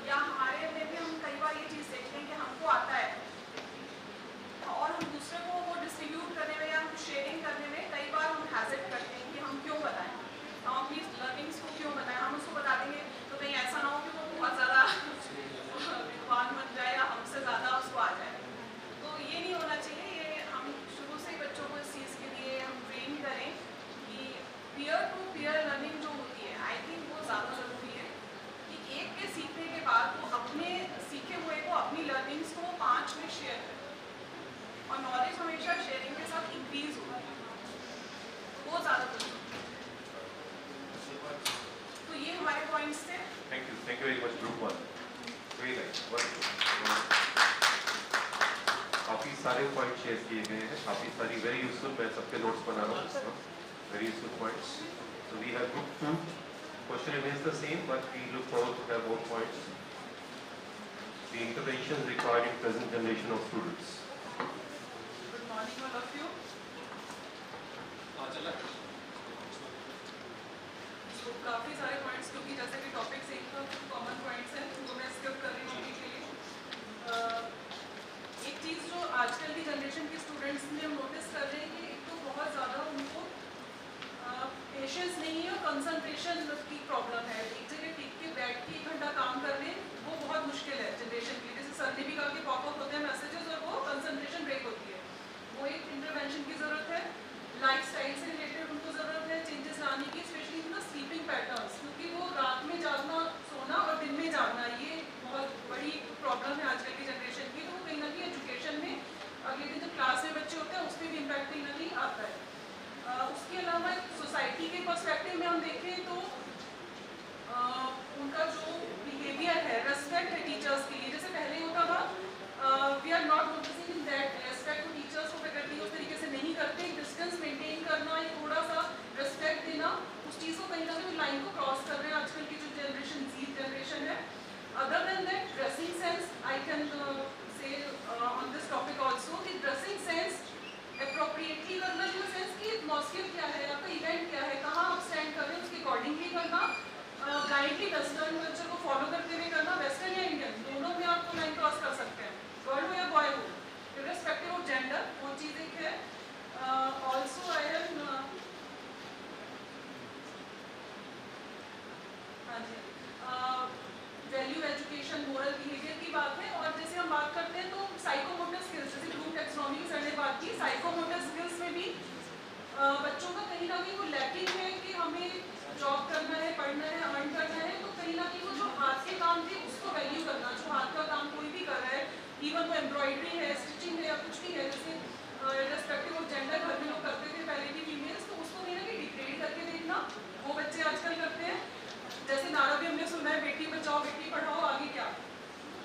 या हमारे में भी हम कई बार ये चीज़ देखते हैं कि हमको आता है और हम दूसरे को वो डिस्ट्रीब्यूट करने में या शेयरिंग करने में कई बार हम हैजिट करते हैं कि हम क्यों बताएं, हम अपनी लर्निंग्स को क्यों बताएं। हम उसको बता देंगे तो कहीं ऐसा ना हो कि वो बहुत ज़्यादा विद्वान बन जाए या हमसे ज़्यादा उसको आ जाए। तो ये नहीं होना चाहिए। ये हम शुरू से ही बच्चों को इस चीज़ के लिए हम ट्रेन करें कि पीयर टू पीयर लर्निंग जो होती है, आई थिंक वो ज़्यादा ज़रूरी है कि एक के सीखने के बाद वो अपने सीखे हुए को, अपनी लर्निंग्स को 5 में शेयर करें। और नॉलेज हमेशा शेयरिंग के साथ इंक्रीज होती है, तो वो ज़्यादा कुछ। तो ये हमारे पॉइंट्स थे। Thank you very much group 1। Very nice, काफ़ी सारे पॉइंट शेयर किए गए हैं, काफ़ी सारी वेरी यूजफुल। मैं सबके नोट्स बना रहा हूँ, very useful points. So we have group 2. Question remains the same, but we look forward to have more points. The interventions required in present generation of students. Good morning all of you. तो काफ़ी सारे points, क्योंकि जैसे कि topics एक तो common points हैं, तो मैं स्किप कर रही हूँ अभी के लिए। एक चीज़ जो आजकल की जनरेशन के स्टूडेंट्स में हम नोटिस कर रहे हैं कि एक तो बहुत ज़्यादा उनको पेशेंस नहीं है और कंसंट्रेशन की प्रॉब्लम है। एक जगह टिक के बैठ के 1 घंटा काम कर रहे हैं, वो बहुत मुश्किल है जनरेशन के लिए। जैसे सर ने भी कहा कि पॉपअप होते हैं मैसेजेस और वो कंसंट्रेशन ब्रेक होती है, वो एक इंटरवेंशन की ज़रूरत है। लाइफ स्टाइल से रिलेटेड उनको ज़रूरत है चेंजेस लाने की, specially in the sleeping patterns, क्योंकि वो रात में जागना, सोना और दिन में जागना, ये बहुत बड़ी प्रॉब्लम है आजकल की जनरेशन की। तो वो कहीं ना कहीं एजुकेशन में अगले दिन जब क्लास में बच्चे होते हैं उस पर भी इम्पैक्ट कहीं ना कहीं आता है। उसके अलावा सोसाइटी के पर्सपेक्टिव में हम देखें तो उनका जो बिहेवियर है, रेस्पेक्ट है टीचर्स के लिए, जैसे पहले होता था, we are not noticing in that respect to teachers को फैकल्टी उस तरीके से नहीं करते। डिस्टेंस मेंटेन करना, एक थोड़ा सा रेस्पेक्ट देना, उस चीज़ को कहीं ना कहीं लाइन को क्रॉस कर रहे हैं आजकल की जो जनरेशन Z जनरेशन है। Other than that dressing sense, I can say on this topic also कि ड्रेसिंग सेंस अप्रोप्रिएटली करना, इन द सेंस कि एटमॉस्फेयर क्या है, आपका इवेंट क्या है, कहाँ आप स्टैंड कर रहे हैं, उसके अकॉर्डिंगली करना। ब्लाइंडली वेस्टर्न कल्चर को फॉलो करते हुए करना, वेस्टर्न या इंडियन दोनों में आपको लाइन क्रॉस कर सकते हैं, गर्ल हो या बॉय हो, इर्रेस्पेक्टिव ऑफ जेंडर, वो चीज़ एक है। ऑल्सो आई एम हाँ जी, वैल्यू एजुकेशन, मोरल बिहेवियर की बात है। और जैसे हम बात करते हैं तो साइकोमोटर स्किल्स, जैसे ग्रुप टैक्सोनॉमी सर ने बात की, साइकोमोटर स्किल्स में भी बच्चों का कहीं ना कहीं वो लैकिंग है कि हमें जॉब करना है, पढ़ना है, अर्न करना है, तो कहीं ना कहीं वो जो हाथ के काम थे उसको वैल्यू करना, जो हाथ का काम कोई भी कर रहा है, इवन वो एम्ब्रॉयडरी है, स्टिचिंग है या कुछ भी है, जैसे रिस्पेक्टिव ऑफ जेंडर घर में लोग करते थे पहले की फीमेल्स, तो उसको कहीं ना कहीं डिग्रेड करके देखना, वो बच्चे आजकल करते हैं। जैसे नारा भी हमने सुना है, बेटी बचाओ बेटी पढ़ाओ, आगे क्या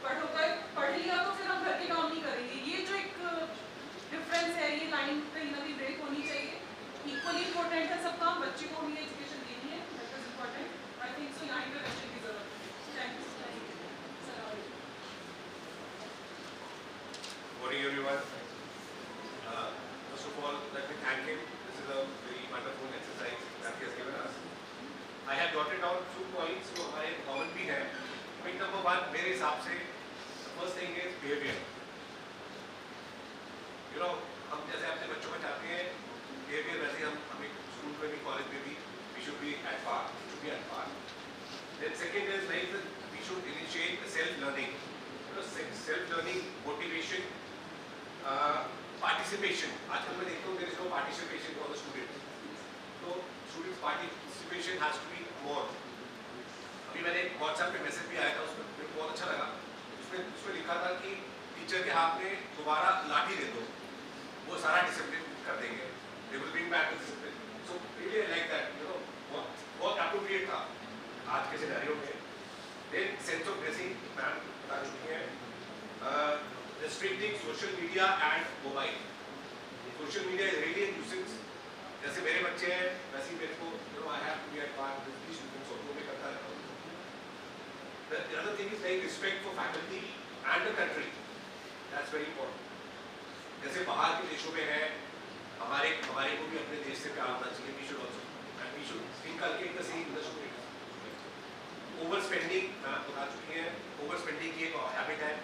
पढ़ो, पढ़ लिया तो फिर हम घर के काम नहीं करेंगे। ये जो एक डिफरेंस है, ये लाइन कहीं ना कहीं ब्रेक होनी चाहिए। इक्वली इम्पोर्टेंट है सब काम, बच्चे को हमें एजुकेशन देनी है, that is important. I think so यहाँ इंटरवेंशन की जरूरत है। Thank you sir. Morning everyone. First of all, let me thank him. This is a very wonderful exercise that he has given us. I have jotted down few points जो हमारे common भी हैं. Point number 1 मेरे हिसाब से the first thing is behavior. You know, हम जैसे अपने बच्चों को चाहते हैं behavior, वैसे हम स्कूल में भी, कॉलेज में भी we should be at par. Then second is like we should initiate self-learning. You know, self-learning, motivation, participation. आजकल मैं देखता हूँ there is no participation for the students. तो students participation has to be more. अभी मैंने WhatsApp पे message भी आया था, उसमें मेरे को बहुत अच्छा लगा। उसमें लिखा था कि टीचर के हाथ में दोबारा लाठी दे दो, वो सारा डिसिप्लिन कर देंगे। They will bring back the discipline. So really I like that. You know, बहुत appropriate था आज के सिनेरियो में। Then sense of dressing, ma'am बता चुकी हैं। Restricting social media and mobile. Social media is really a nuisance. जैसे मेरे बच्चे हैं वैसे ही मेरे को, you know, I have to be at par with these students, और वो मैं करता रहता हूँ। The other thing is like respect for faculty and the country. That's very important. जैसे बाहर के देशों में है, हमारे को भी अपने देश से प्यार होना चाहिए। We should also, and we should inculcate the same in the students. Overspending, बता चुकी हैं, overspending की एक habit है,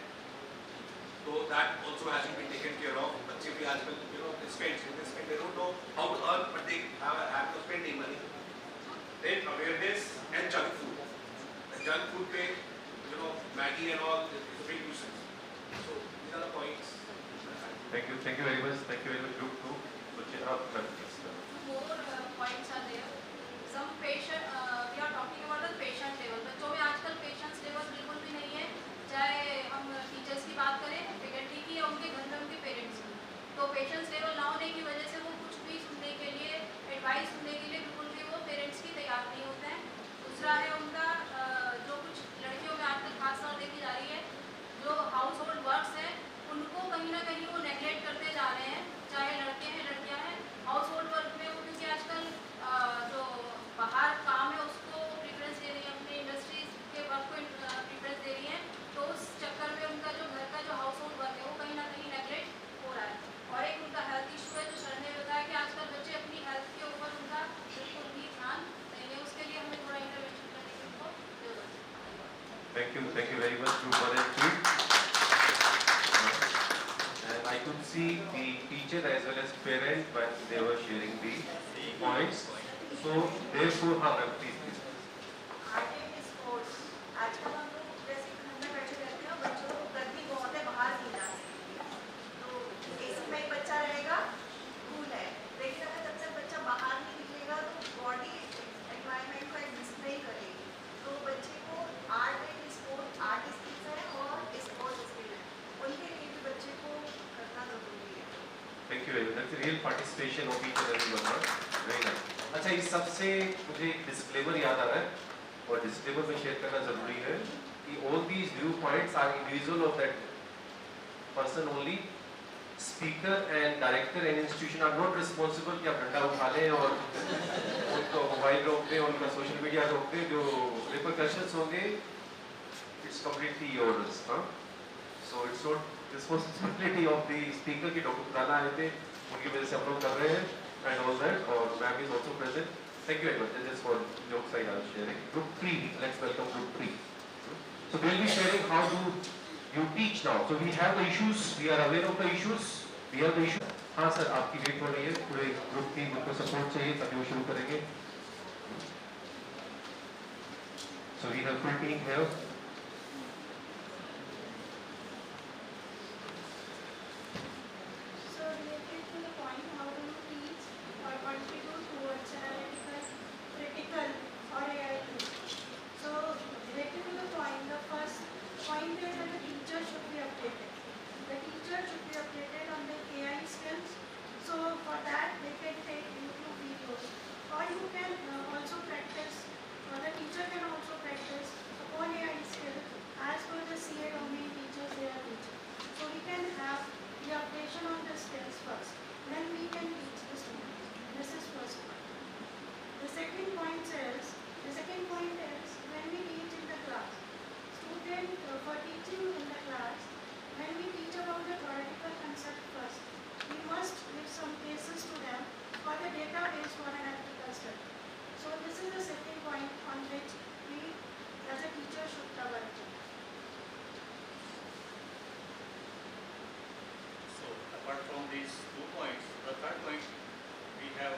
so that also has to be taken care of. बच्चे भी आजकल they spend, they don't know how to earn, but they have to spending money. Then awareness and junk food. And junk food पे Maggie and all is a big nuisance. So these are the points. Thank you very much. Thank you very much, Group 2. So, More points are there. Some patient, we are talking about the patient level. बच्चों में आजकल patience level बिल्कुल भी नहीं है. चाहे हम teachers की बात करें, फैकल्टी की या उनके घर में उनके पेरेंट्स की, तो पेशेंस लेवल ना होने की वजह से वो कुछ भी सुनने के लिए, एडवाइस सुनने के लिए बिल्कुल भी वो पेरेंट्स की तैयार नहीं होते हैं. दूसरा है उनका जो कुछ लड़कियों में आजकल खास तौर देखी जा रही है, जो हाउस होल्ड वर्क्स हैं उनको कहीं ना कहीं वो नेगलेक्ट करते जा रहे हैं, चाहे लड़के हैं लड़कियां हैं. हाउस होल्ड वर्क में वो क्योंकि आजकल जो बाहर काम है उसको प्रेफरेंस दे रही है, अपने इंडस्ट्रीज के वर्क को प्रेफरेंस दे रही है, तो उस चक्कर में उनका जो घर का जो हाउस होल्ड वर्क है वो कहीं ना कहीं नेगलेक्ट हो रहा है. और एक उनका हेल्थ इशू है, जो सर ने बताया कि आजकल बच्चे अपनी हेल्थ के ऊपर उनका बिल्कुल भी ध्यान नहीं है. उसके लिए हमें थोड़ा इंटरवेंशन करने की उनको जरूरत है. Thank you very much, Group 1 and 2. And I could see the teacher as well as parent when they were sharing the points. So therefore, ma'am, please. Art and sports. आजकल हम लोग जैसे घर में बैठे रहते हैं और बच्चों को गर्मी बहुत है, बाहर नहीं जाते, तो एसी में ही बच्चा रहेगा, कूल है. लेकिन अगर जब तक बच्चा बाहर नहीं निकलेगा तो बॉडी एनवायरनमेंट को एग्जिस्ट नहीं करेगी. तो बच्चे को art and sport, art skills है और स्पोर्ट्स स्किल है, उनके लिए भी बच्चे को करना जरूरी है. Thank you very much. That's a real participation of each and every one. Very nice. अच्छा, इस सबसे मुझे डिस्क्लेमर याद आ रहा है और डिस्क्लेमर में शेयर करना जरूरी है कि all these view points are individual of that person only. Speaker and director and institution are not responsible कि आप डंडा उठा लें और उनको मोबाइल रोक दें, उनका सोशल मीडिया रोक दें. जो रिपरकशंस होंगे it's completely yours. So it's not responsibility of the speaker की डॉक्टर खुराना आए थे, उनकी वजह से हम लोग कर रहे हैं एंड ऑल दैट. और ma'am is also present. Thank you very much. This is for jokes I was sharing. Group 3, let's welcome Group 3. So we'll be sharing how do you teach now. So we have the issues, we are aware of the issues, we have the issues. हाँ sir, आपकी wait हो रही है, पूरे group की उनको support चाहिए तभी वो शुरू करेंगे. So we have full team here. So related to the point, how do you teach or contribute towards analytical, critical or AI tools? So related to the point, the first point is that the teacher should be updated. The teacher should be updated on the AI skills. So for that they can take YouTube videos, or you can also practice, or the teacher can also practice upon AI skills as per the CA domain teachers they are teaching. So we can have the updation on the skills first, then we can teach the students. This is first point. The second point is when we teach in the class, student for teaching in the class, when we teach about the theoretical concept first, we must give some cases to them for the database for an analytical study. So this is the second point on which we as a teacher should cover it. So apart from these 2 points, the third point we have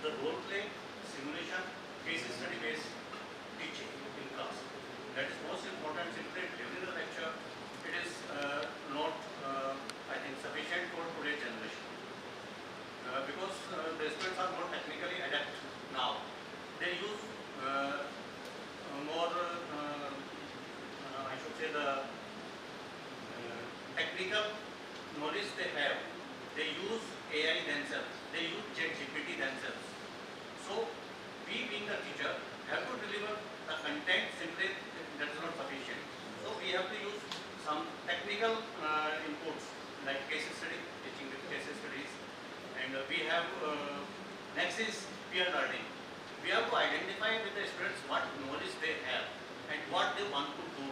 the role play, simulation, case study based teaching in class. That is most important. Simply delivering the lecture, it is not I think sufficient for today's generation because the students are more technically adept now. They use more I should say the technical knowledge they have. They use AI themselves, they use ChatGPT themselves. So we being the teacher have to deliver the content. Simply that is not sufficient. So we have to use some technical inputs like case study, teaching with case studies, and we have next is peer learning. We have to identify with the students what knowledge they have and what they want to do,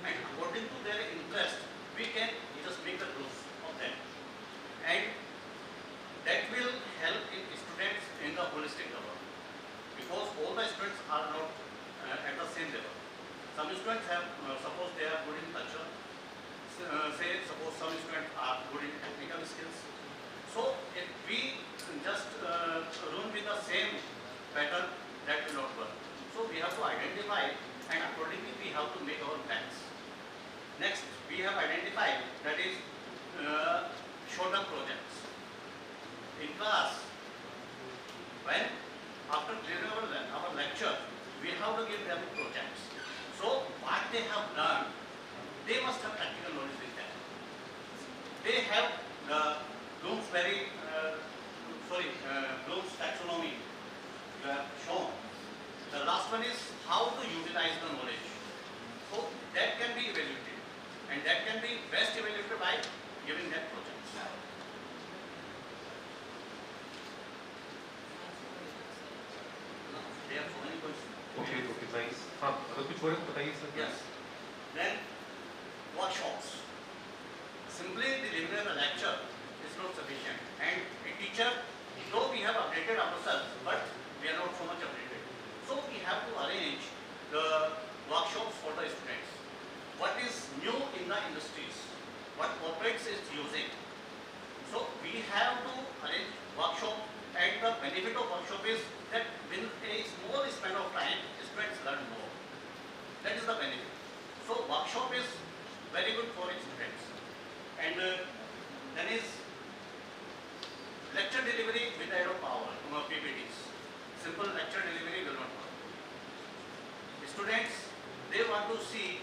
and according to their interest we can just make the groups of them, and that will help in students in the holistic level, because all the students are not at some students have, suppose they are good in culture, say suppose some students are good in technical skills. So if we just run with the same pattern, that will not work. So we have to identify, and accordingly we have to make our plans. Next, we have identified, that is short-term projects. In class, when after clearing our lecture, we have to give them projects. So what they have learned, they must have practical knowledge with them. They have the Bloom's taxonomy shown. The last one is how to utilize the knowledge. So that can be evaluated, and that can be best evaluated by giving them projects. They have so many questions. Okay, nice. हाँ, अगर कुछ और है तो बताइए sir. Yes. Then workshops. Simply delivering a lecture is not sufficient. And a teacher, though we have updated ourselves, but we are not so much updated. So we have to arrange the workshops for the students. What is new in the industries? What corporates is using? So we have to arrange workshop, and the benefit of workshop is that within a small span of time, students learn more. That is the benefit. So workshop is very good for students. And then is lecture delivery with aid of power, PPTs. Simple lecture delivery will not work. Students, they want to see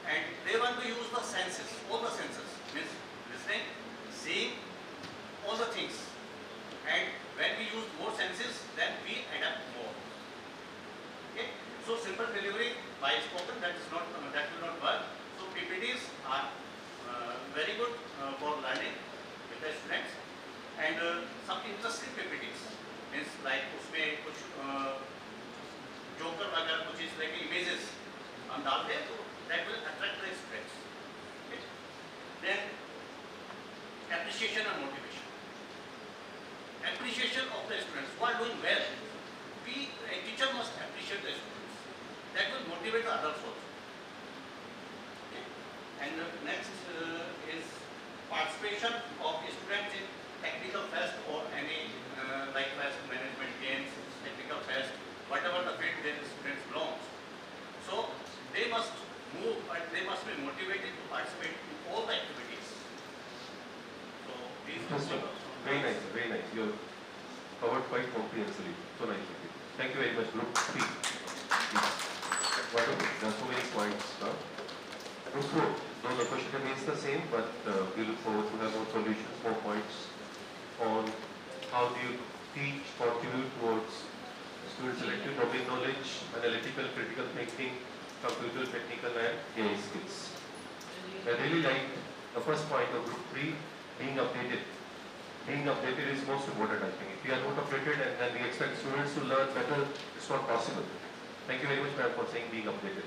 and they want to use the senses, all the senses, means listening, seeing, all the things. And when we use more senses, then we adapt more. Okay? So simple delivery by spoken, that will not work. So PPTs are very good for learning with the students, and some interesting PPTs means like उसमें कुछ joker वगैरह कुछ इस तरह के images हम डालते हैं, तो that will attract the students. Okay? Then appreciation and motivation. Appreciation of the students who are doing well. A teacher must appreciate the students. That will motivate the others also. Okay? And next is participation of students in technical fest or any like fest management games, technical fest, whatever the field their students belong. So they must move and they must be motivated to participate in all the activities. So these Interesting. Very nice, very nice. You have covered quite comprehensively. So nice of you. Thank you very much, Group 3. Wonderful. There are so many points. Group 4. No, the question remains the same, but we look forward to have more solutions, more points on how do you teach, contribute towards students' selective domain knowledge, analytical, critical thinking, computer, technical, and AI skills. I really like the first point of Group 3, being updated. Being updated is most important, I think. If we are not updated and then we expect students to learn better, it's not possible. Thank you very much, ma'am, for saying being updated.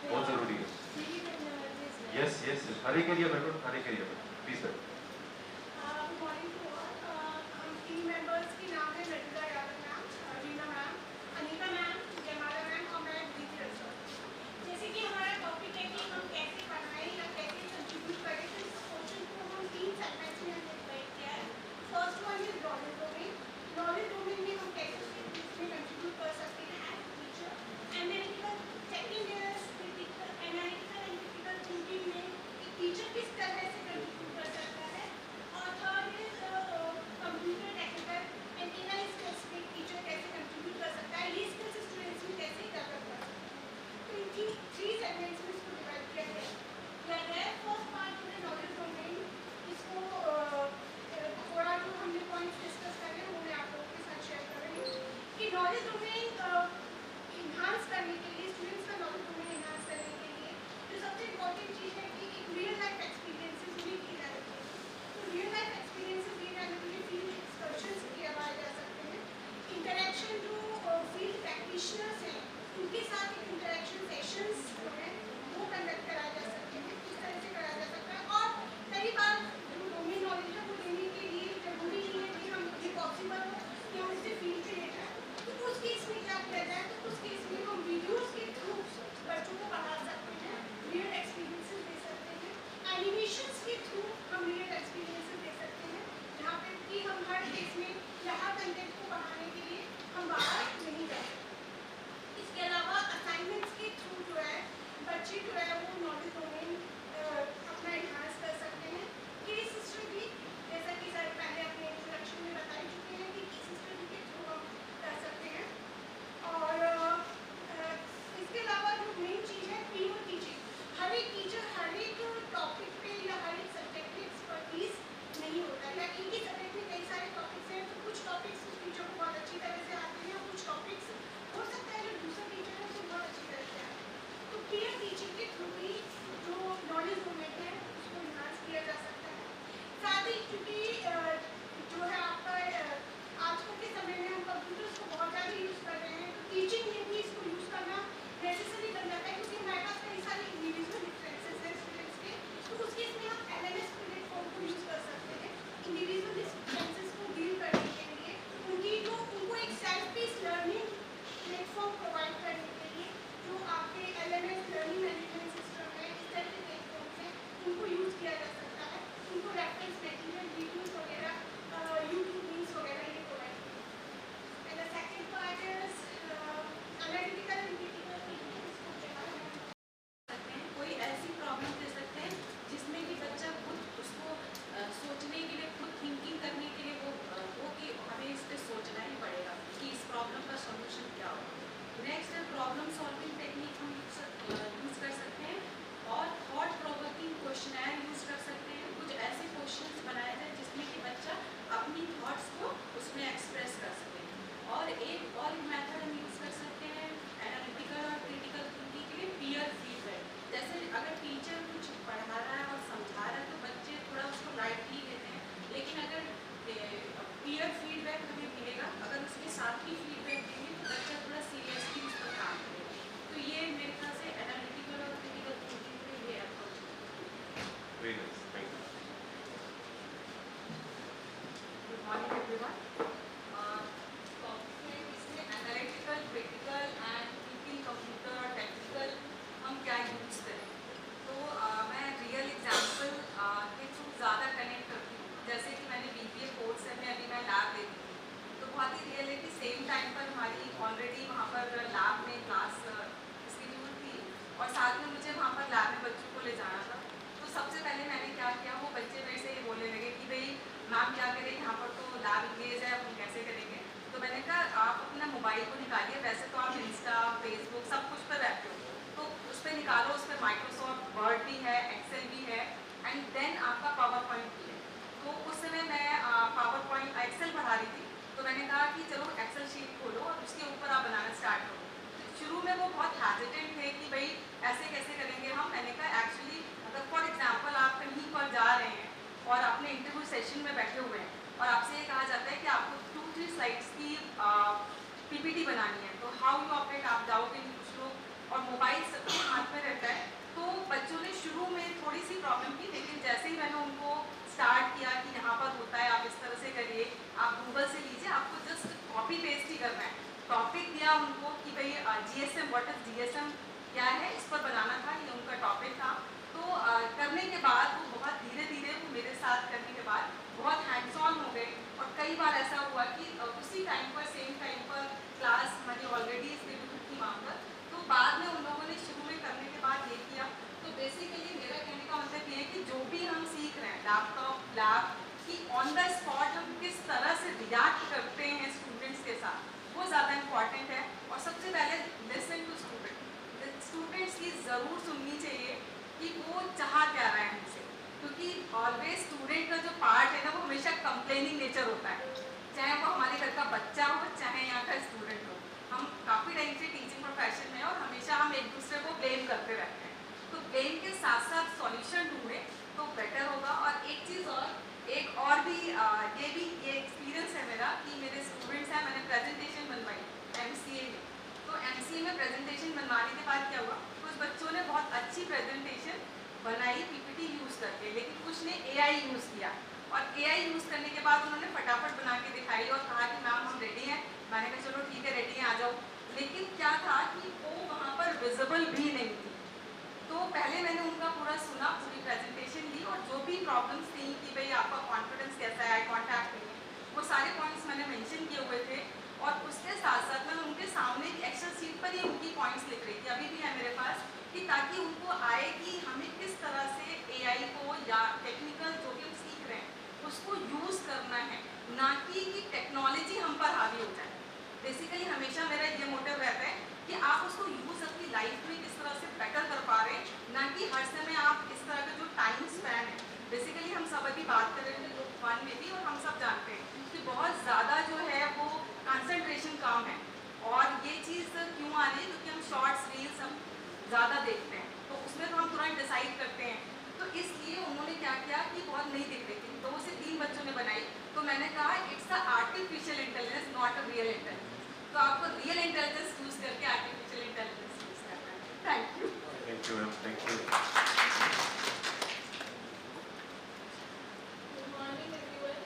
बहुत जरूरी है. Yes. हर एक area में, हर एक area में. Please, ma'am. According to हम team members की नाम है 𝓜𝓸𝓬𝓮 ma'am, Reena ma'am, Anita ma'am, Jaymala ma'am और मैं दीदी रसोल. जैसे कि हमारा टॉपिक है कि हम कैसे पढ़ाएं या कैसे कंट्रीब्यूट करें, तो इस क्वेश्चन को हम 3 सेगमेंट्स में डिवाइड किया है. First one is knowledge domain. Knowledge domain में हम कैसे इसमें कंट्रीब्यूट कर सकते हैं as teacher. Analytical second is critical, analytical and critical thinking में एक टीचर किस तरह से कंट्रीब्यूट कर सकता है. मैम क्या करें, यहाँ पर तो लैब इंगेज है, हम कैसे करेंगे। तो मैंने कहा आप अपना मोबाइल को निकालिए, वैसे तो आप इंस्टा फेसबुक सब कुछ पर रहते हो, तो उस पर निकालो, उस पर माइक्रोसॉफ्ट वर्ड भी है, एक्सेल भी है, एंड देन आपका पावर पॉइंट भी है। तो उस समय मैं पावर पॉइंट एक्सेल पढ़ा रही थी, तो मैंने कहा कि चलो एक्सेल शीट खोलो और उसके ऊपर आप बनाना स्टार्ट करो। शुरू में वो बहुत हेजिटेंट थे कि भाई ऐसे कैसे करेंगे हम। मैंने कहा एक्चुअली अगर फॉर एग्जांपल आप कहीं पर जा रहे हैं और अपने इंटरव्यू सेशन में बैठे हुए हैं और आपसे ये कहा जाता है कि आपको 2-3 स्लाइड्स की पीपीटी बनानी है, तो हाउ यू ऑपरेट, आप जाओगे नहीं कुछ लोग, और मोबाइल सबके हाथ में रहता है। तो बच्चों ने शुरू में थोड़ी सी प्रॉब्लम की, लेकिन जैसे ही मैंने उनको स्टार्ट किया कि यहाँ पर होता है, आप इस तरह से करिए, आप गूगल से लीजिए, आपको जस्ट कॉपी पेस्ट ही करना है। टॉपिक दिया उनको कि भाई जीएसएम, व्हाट इज जीएसएम क्या है, इस पर बनाना था, ये उनका टॉपिक था। तो करने के बाद वो बहुत धीरे धीरे वो मेरे साथ करने के बाद बहुत हैंड्स ऑन हो गए, और कई बार ऐसा हुआ कि उसी टाइम पर सेम टाइम पर क्लास हमारी ऑलरेडी स्केड्यूल थी वहाँ पर, तो बाद में उन लोगों ने शुरू में करने के बाद ये किया। तो बेसिकली मेरा कहने का मतलब ये है कि जो भी हम सीख रहे हैं लैपटॉप लैब की, ऑन द स्पॉट हम किस तरह से रिएक्ट करते हैं स्टूडेंट्स के साथ, वो ज़्यादा इम्पॉर्टेंट है। और सबसे पहले लिसन टू स्टूडेंट, स्टूडेंट्स की ज़रूर सुननी चाहिए कि वो चाह क्या रहे हैं हमसे, क्योंकि ऑलवेज स्टूडेंट का जो पार्ट है ना वो हमेशा कंप्लेनिंग नेचर होता है, चाहे वो हमारे घर का बच्चा हो चाहे यहाँ का स्टूडेंट हो। हम काफ़ी टाइम से टीचिंग प्रोफेशन में हैं और हमेशा हम एक दूसरे को ब्लेम करते रहते हैं, तो ब्लेम के साथ साथ सॉल्यूशन ढूंढें तो बेटर होगा। और एक चीज़ और, एक और भी ये एक्सपीरियंस है मेरा कि मेरे स्टूडेंट्स हैं, मैंने प्रेजेंटेशन बनवाई एमसीए में, तो एमसीए में प्रेजेंटेशन बनवाने के बाद क्या हुआ, कुछ बच्चों ने बहुत अच्छी प्रेजेंटेशन बनाई पीपीटी यूज़ करके, लेकिन कुछ ने एआई यूज़ किया, और एआई यूज़ करने के बाद उन्होंने फटाफट बना के दिखाई और कहा कि मैम हम रेडी हैं। मैंने कहा चलो ठीक है रेडी हैं, आ जाओ। लेकिन क्या था कि वो वहाँ पर विजिबल भी नहीं थी। तो पहले मैंने उनका पूरा सुना, पूरी प्रेजेंटेशन ली, और जो भी प्रॉब्लम्स थी कि भाई आपका कॉन्फिडेंस कैसा है, कॉन्टैक्ट नहीं है, वो सारे पॉइंट्स मैंने मेंशन किए हुए थे। और उसके साथ साथ मैं उनके सामने एक्सेल शीट पर ही उनकी पॉइंट्स लिख रही थी, अभी भी है मेरे पास, कि ताकि उनको आए कि हमें किस तरह से एआई को या टेक्निकल जो भी हम सीख रहे हैं उसको यूज़ करना है, ना कि टेक्नोलॉजी हम पर हावी हो जाए। बेसिकली हमेशा मेरा ये मोटिव रहता है कि आप उसको यूज़ अपनी लाइफ में किस तरह से बेटर कर पा रहे हैं, ना कि हर समय आप इस तरह का जो टाइम स्पैन है, बेसिकली हम सब अभी बात कर रहे थे ग्रुप 1 में भी, और हम सब जानते हैं कि बहुत ज़्यादा जो है वो कंसंट्रेशन कम है। और ये चीज़ क्यों आ रही है, क्योंकि हम शॉर्ट्स रील्स हम ज़्यादा देखते हैं, तो उसमें तो हम तुरंत डिसाइड करते हैं। तो इसलिए उन्होंने क्या किया कि बहुत नहीं दिख रही थी, 2 से 3 बच्चों ने बनाई, तो मैंने कहा it's a artificial intelligence not a real intelligence, तो आपको रियल इंटेलिजेंस यूज़ करके आर्टिफिशियल इंटेलिजेंस यूज़ करना है। Thank you. Thank you, ma'am. Thank you. Good morning everyone.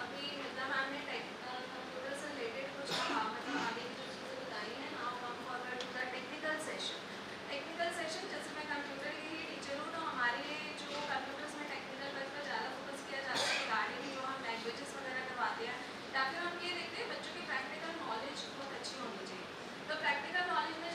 अभी मिता मैम ने कंप्यूटर से रिलेटेड कुछ कहा, मतलब आगे की जो चीज़ें बताई हैं। Now come forward to the technical session. Technical session, जैसे मैं कंप्यूटर की ही टीचर हूँ, तो हमारे जो कंप्यूटर्स में टेक्निकल वर्क पर ज़्यादा फोकस किया जाता है रिगार्डिंग जो हम लैंग्वेजेस वगैरह करवाते हैं, या फिर हम ये देखते हैं बच्चों की प्रैक्टिकल नॉलेज बहुत अच्छी होनी चाहिए। तो प्रैक्टिकल नॉलेज में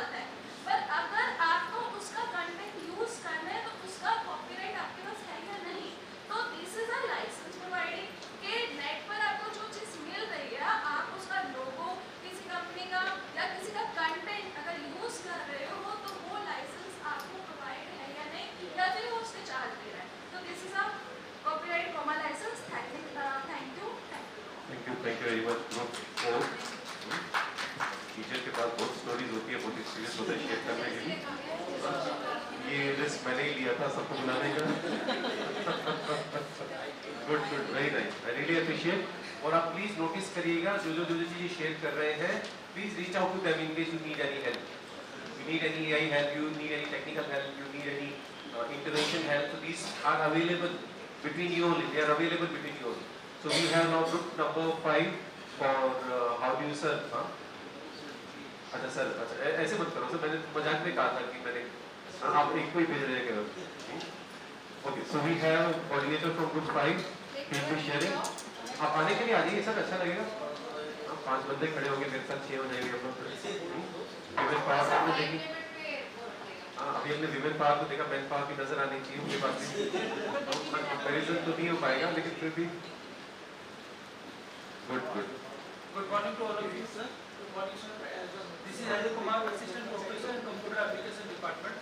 डालता है, पर अगर आपको उसका कंटेंट यूज करना है तो उसका कॉपीराइट आपके पास है या नहीं। तो this is a license providing कि नेट पर आपको जो चीज़ मिल रही है, आप उसका लोगो किसी कंपनी का या किसी का कंटेंट अगर यूज कर रहे हो तो वो लाइसेंस आपको प्रोवाइड है या नहीं, या फिर वो उसके चार्ज दे रहा है। तो this is a copyright comma license. Thank you very much group. Teacher के पास बहुत स्टोरीज होती है, बहुत एक्सपीरियंस होता है शेयर करने के लिए। ये रिस्क मैंने ही लिया था सबको बुलाने का। Good good, very nice, I really appreciate. और आप प्लीज नोटिस करिएगा जो चीजें शेयर कर रहे हैं, please reach out to them in case you need any help, you need any AI help, you need any technical help, you need any intervention help. So these are available between you only. They are available between you only. So we have now group number 5 for how do you serve? अच्छा sir, अच्छा ऐसे मत करो sir, मैंने मजाक में कहा था कि मैंने आप एक को ही भेज रहे हैं। Okay, so we have coordinator from group 5 field sharing. आप आने के लिए आ जाइए सर, अच्छा लगेगा। 5 बंदे खड़े होंगे मेरे साथ, 6 हो जाएंगे हम लोग। विमेन पावर आपने देखी? हाँ, अभी हमने विमेन पावर को देखा, मैन पावर की नजर आनी चाहिए उनके पास भी। कंपैरिजन तो नहीं हो पाएगा, लेकिन फिर भी Good morning to all of you, sir. Good morning, sir. This is 𝓜𝓸𝓻𝓮 Assistant Professor in Computer Application Department.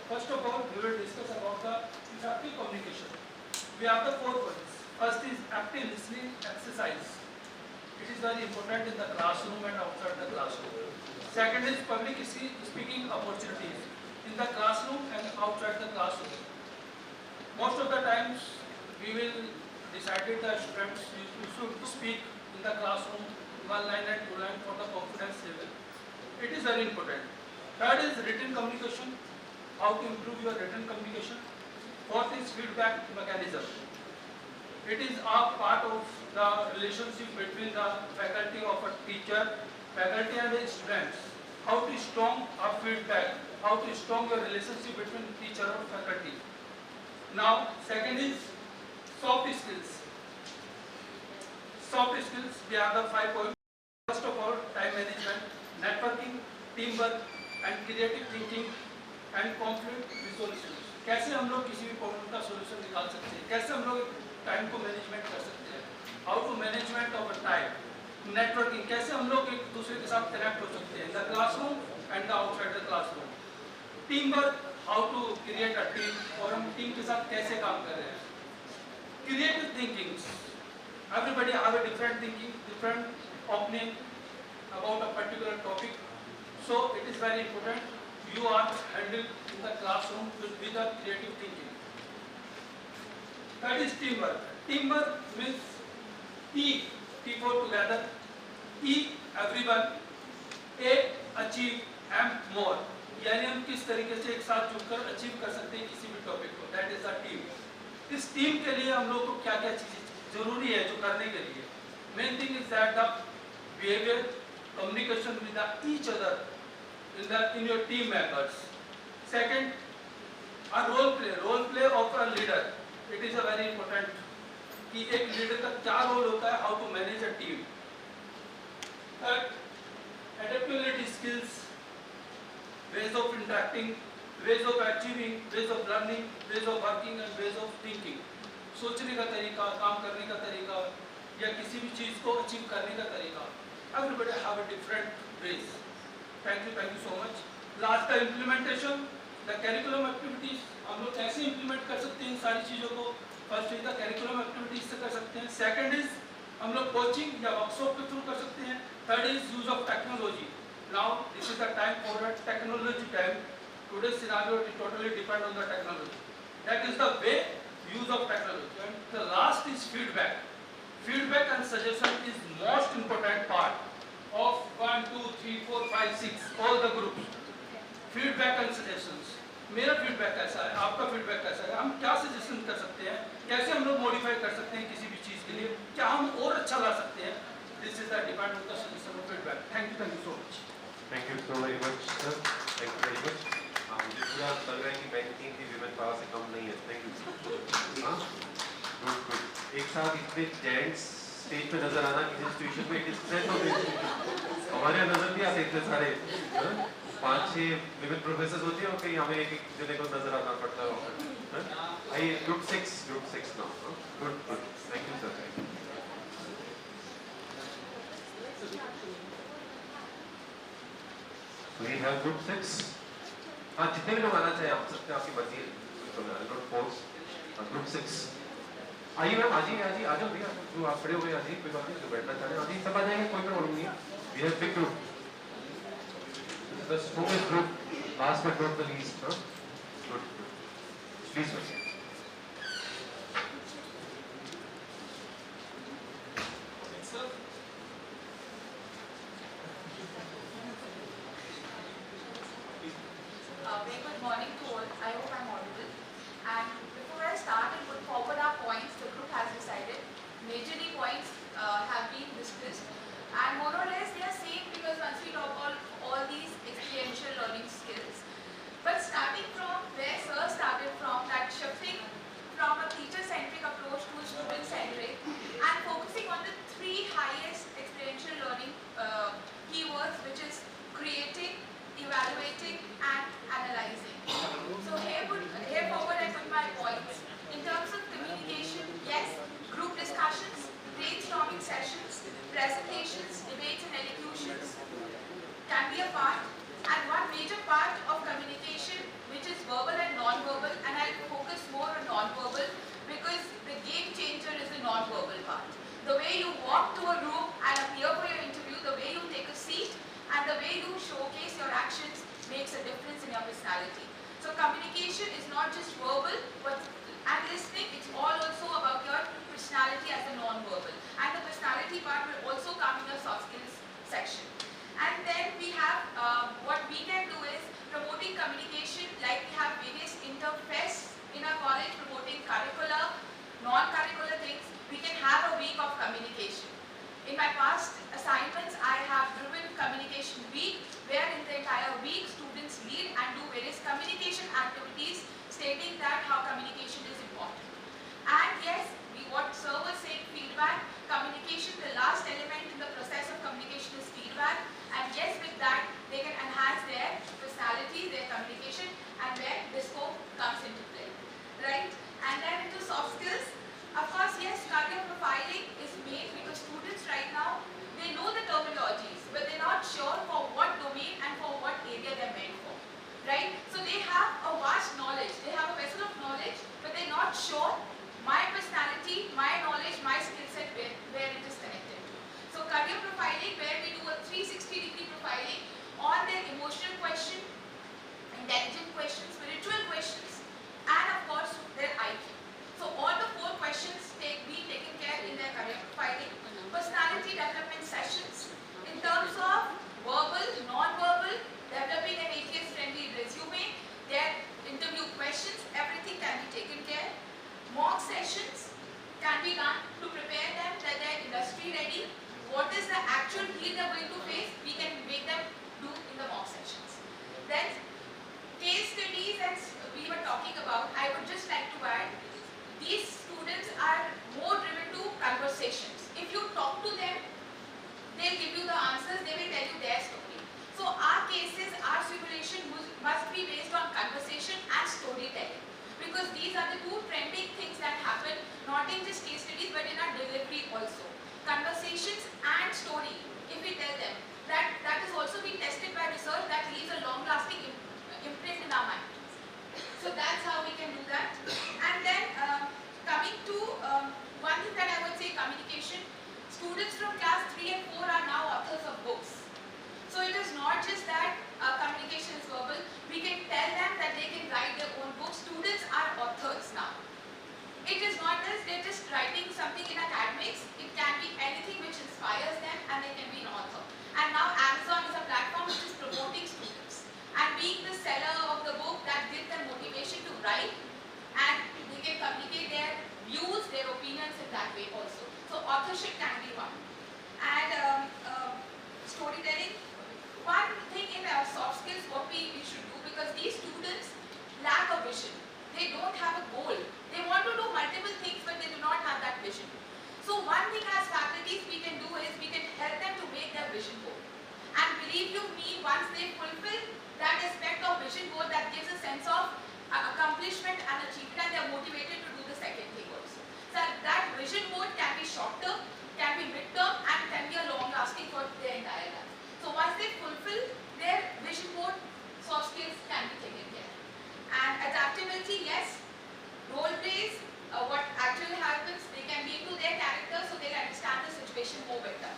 First of all, we will discuss about the effective communication. We have the 4 points. First is active listening exercise. It is very important in the classroom and outside the classroom. Second is public speaking opportunities in the classroom and outside the classroom. Most of the times, we will decide the students you should speak in the classroom 1 line and 2 line for the confidence level. It is very important. Third is written communication. How to improve your written communication. Fourth is feedback mechanism. It is a part of the relationship between the faculty of a teacher, faculty and the students. How to strong a feedback. How to strong your relationship between teacher or faculty. Now, second is soft skills. Soft skills, we have the 5 points. First of all, time management, networking, teamwork and creative thinking and conflict resolution. कैसे हम लोग किसी भी problem का solution निकाल सकते हैं, कैसे हम लोग टाइम को मैनेजमेंट कर सकते हैं, how to management of time, networking, कैसे हम लोग एक दूसरे के साथ कनेक्ट हो सकते हैं, the classroom and the outside the classroom, team work, how to create a team और हम टीम के साथ कैसे काम कर रहे हैं, creative thinking, everybody have a different thinking, different opinion about a particular topic, so it is very important you are handled in the classroom with a creative thinking. That is teamwork. Teamwork means T for together, E everyone, A achieve, M more. यानी हम किस तरीके से एक साथ जुड़कर achieve कर सकते हैं किसी भी टॉपिक को, दैट इज अ टीम. इस टीम के लिए हम लोग को क्या क्या चीजें जरूरी है जो करने के लिए, main thing is that the behaviour, communication with each other in your team members. Second, a role play of a leader. It is a very important कि एक लीडर का क्या रोल होता है, how to manage a team. Third, adaptability skills, ways of interacting, ways of achieving, ways of learning, ways of working and ways of thinking. सोचने का तरीका, काम करने का तरीका या किसी भी चीज को अचीव करने का तरीका. Everybody have a different ways. Thank you so much. Last का implementation, the curriculum activities, हम लोग कैसे implement कर सकते हैं इन सारी चीजों को. First is the curriculum activities से कर सकते हैं. Second is हम लोग coaching या workshop के through कर सकते हैं. Third is use of technology. Now this is the time for a technology time. Today's scenario it totally depend on the technology. That is the way use of technology. And the last is feedback. Feedback and suggestion is most important part of 1, 2, 3, 4, 5, 6 all the groups. Feedback and suggestions. मेरा feedback कैसा है, आपका feedback कैसा है, हम क्या suggestion कर सकते हैं, कैसे हम लोग मॉडिफाई कर सकते हैं किसी भी चीज़ के लिए, क्या हम और अच्छा ला सकते हैं. This is the depend on the suggestion of feedback. Thank you so much. Thank you so very much sir, thank you very much. मुझे पूरा लग रहा है कि बैंकिंग की विमेन पावर से कम नहीं है. Thank you. हाँ, गुड. एक साथ इतने जेंट्स स्टेज पे नजर आना किसी सिचुएशन में, it is strength of institution. हमारे यहाँ नजर नहीं आते इतने सारे. 5-6 विविध प्रोफेसर्स होते हैं और कहीं हमें एक जने को नजर आना पड़ता है। आइए ग्रुप 6 नाउ। Good good, thank you sir. We have group 6। हाँ, जितने भी लोग आना चाहे आप सकते हैं, आपकी मर्जी है। Not force. ग्रुप 6 आइए मैम, आ जाओ भैया, जो आप खड़े हुए आ जाइए, कोई बात नहीं, जो बैठना चाह रहे हैं आ जाइए, सब आ जाएंगे, कोई प्रॉब्लम नहीं है। We have big group, this is the strongest group, last but not the least. Good, please sir. Very good morning to all. I hope I'm audible. And before I start and put forward our points, the group has decided majorly points have been discussed, and more or less they are same because once we talk all these experiential learning skills. But starting from where Sir started from, that shifting from a teacher-centric approach to a student-centric, and focusing on the 3 highest experiential learning keywords, which is creating, evaluating and analyzing. So here forward I put my points. In terms of communication, yes, group discussions, brainstorming sessions, presentations, debates and elocutions can be a part, and one major part of communication which is verbal and non-verbal, and I'll focus more on non-verbal because the game changer is the non-verbal part. The way you walk to a room and appear for your interview, the way you take a seat, and the way you showcase your actions makes a difference in your personality. So communication is not just verbal, and listening, it's all also about your personality as a non-verbal. And the personality part will also come in your soft skills section. And then we have, what we can do is promoting communication, like we have various interfests in our college promoting curricular, non-curricular things. We can have a week of communication. In my past assignments, I have driven communication week, where in the entire week students lead and do various communication activities stating that how communication is important. And yes, what Sir was saying, feedback, communication, the last element in the process of communication is feedback, and yes, with that they can enhance their personality, their communication, and where disco comes into play, right? And then into soft skills, of course, yes, career profiling is made because students right now, they know the terminologies, but they're not sure for what domain and for what area they're meant for, right? So they have a vast knowledge, they have a vessel of knowledge, but they're not sure my personality, my knowledge, my skill set, where it is connected to. So career profiling, where we do a 360-degree profiling on their emotional question, intelligent questions, spiritual questions, and of course their IQ. So all the 4 questions be taken care in their career profiling. Personality development sessions in terms of verbal, non-verbal, developing an ATS-friendly resume, their interview questions, everything can be taken care. Mock sessions can be done to prepare them that they're industry ready. What is the actual field they're going to face, we can make them do in the mock sessions. Then case studies, as we were talking about, I would just like to add, these students are more driven to conversations. If you talk to them, they'll give you the answers, they will tell you their story. So our cases, our simulation must be based on conversation and storytelling, because these are the 2 trending things that happen, not in just case studies but in our delivery also. Conversations and story, if we tell them, that is also being tested by research, that leaves a long-lasting imprint in our mind. So that's how we can do that. And then coming to one thing that I would say, communication. Students from class 3 and 4 are now authors of books. So it is not just that communication is verbal. We can tell them that they can write their own books. Students are authors now. It is not just they're just writing something in academics. It can be anything which inspires them, and they can be an author. And now Amazon is a platform which is promoting students and being the seller of the book that gives them motivation to write, and they can communicate their views, their opinions in that way also. So authorship can be one. And storytelling, one thing in our soft skills what we should do, because these students lack a vision. They don't have a goal. They want to do multiple things, but they do not have that vision. So one thing as faculties we can do is we can help them to make their vision board. And believe you me, while once they fulfill that aspect of vision board, that gives a sense of accomplishment and achievement, and they are motivated to do the second thing also. So that vision board can be short term, can be mid term, and can be a long lasting for their entire life. So once they fulfill their vision board, soft skills can be taken care. And adaptability, yes, role plays, what actually happens, they can be into their character so they understand the situation more better.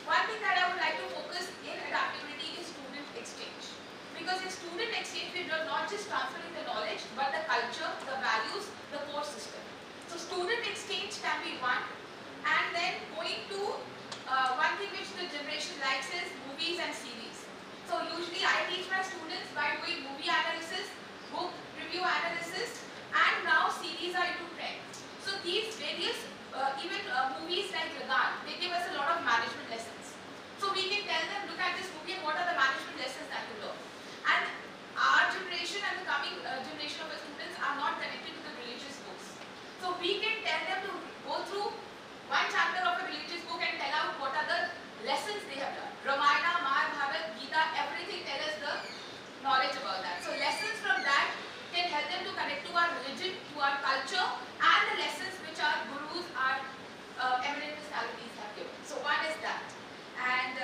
One thing that I would like to focus in adaptability is student exchange. Because in student exchange, we are not just transferring the knowledge, but the culture, the values, the core system. So student exchange can be one. And then going to one thing which the generation likes is movies and series. So usually I teach my students by doing movie analysis, book review analysis, and now series are into trend. So these various, even movies like 𝓜𝓸𝓻𝓮, they give us a lot of management lessons. So we can tell them, look at this movie and what are the management lessons that you learn. And our generation and the coming generation of the students are not connected to the religious books. So we can tell them to go through one chapter of a religious book and tell out what are the lessons they have learned. Ramayana, Mahabharata, Gita, everything tell us the knowledge about that. So lessons from that can help them to connect to our religion, to our culture, and the lessons which our gurus, our eminent personalities have given. So one is that. And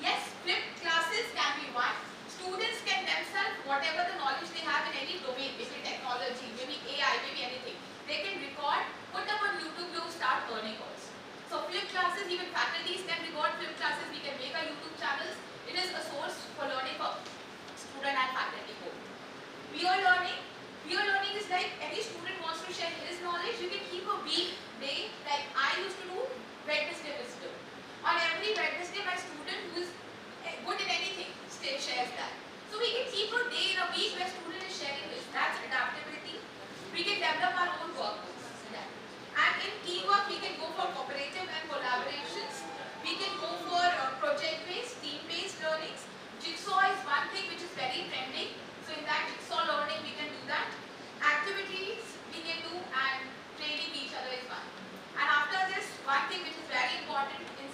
yes, flipped classes can be one. Students can themselves, whatever the knowledge they have in any domain, maybe technology, maybe AI, maybe anything, they can record, put up on YouTube, start earning also. So flipped classes, even faculties can record flipped classes. We can make our YouTube channels. It is a source for learning for student and faculty both. Peer learning is like any student wants to share his knowledge. You can keep a weekday, like I used to do Wednesday wisdom. On every Wednesday, my student who is good in anything shares that. So we can keep a day in a week where student is sharing this. That's adaptability. We can develop our own workbooks. And in teamwork, we can go for cooperative and collaborations. We can go for project-based, team-based learnings. Jigsaw is one thing which is very trending. So in that jigsaw learning, we can do that. Activities we can do, and training each other is one. And after this, one thing which is very important in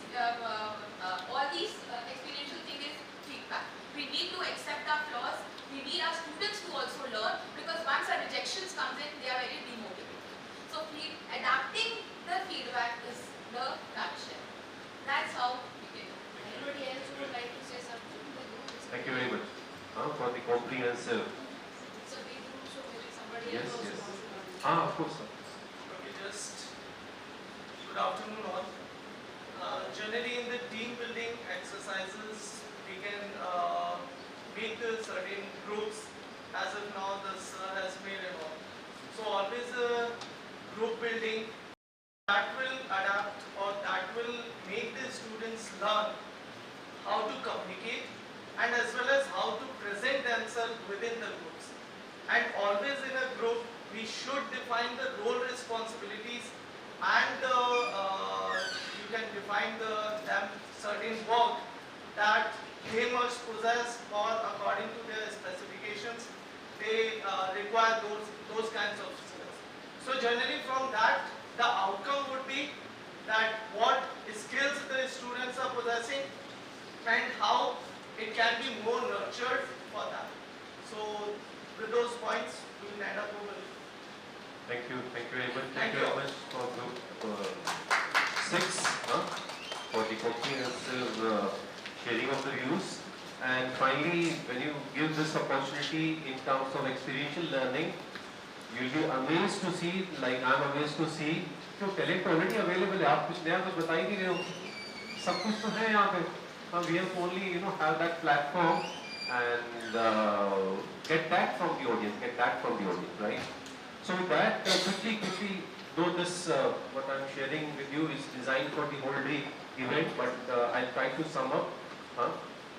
all these experiential things is feedback. We need to accept our flaws. We need our students to also learn, because once our rejections comes in, they are very demotivated. So adapting the feedback is the nutshell. That's how we can do. Anybody else who would like to say something? Thank you very much for the comprehensive. So we do, so maybe somebody Yes, else yes. also wants to Of course, sir. Okay, just good afternoon all. Generally in the team building exercises, we can make the certain groups, as of now the sir has made and all. So always a group building that will adapt, or that will make the students learn how to communicate, and as well as how to present themselves within the groups. And always in a group, we should define the role responsibilities, and you can define them certain work that they must possess, or according to their specifications, they require those kinds of skills. So generally from that, the outcome would be that what skills the students are possessing and how it can be more nurtured for that. So with those points, we will end up over. Thank you very much. Thank Thank you very much for group 6 for the comprehensive sharing of the views. And finally, when you give this opportunity in terms of experiential learning, you'll be amazed to see, like I'm amazed to see, जो talent already available है, आप कुछ नया कुछ बता ही नहीं रहे हो, सब कुछ तो है यहाँ पे. We have only have that platform and get that from the audience, right? So with that, quickly, though this what I'm sharing with you is designed for the whole day event, but I'll try to sum up.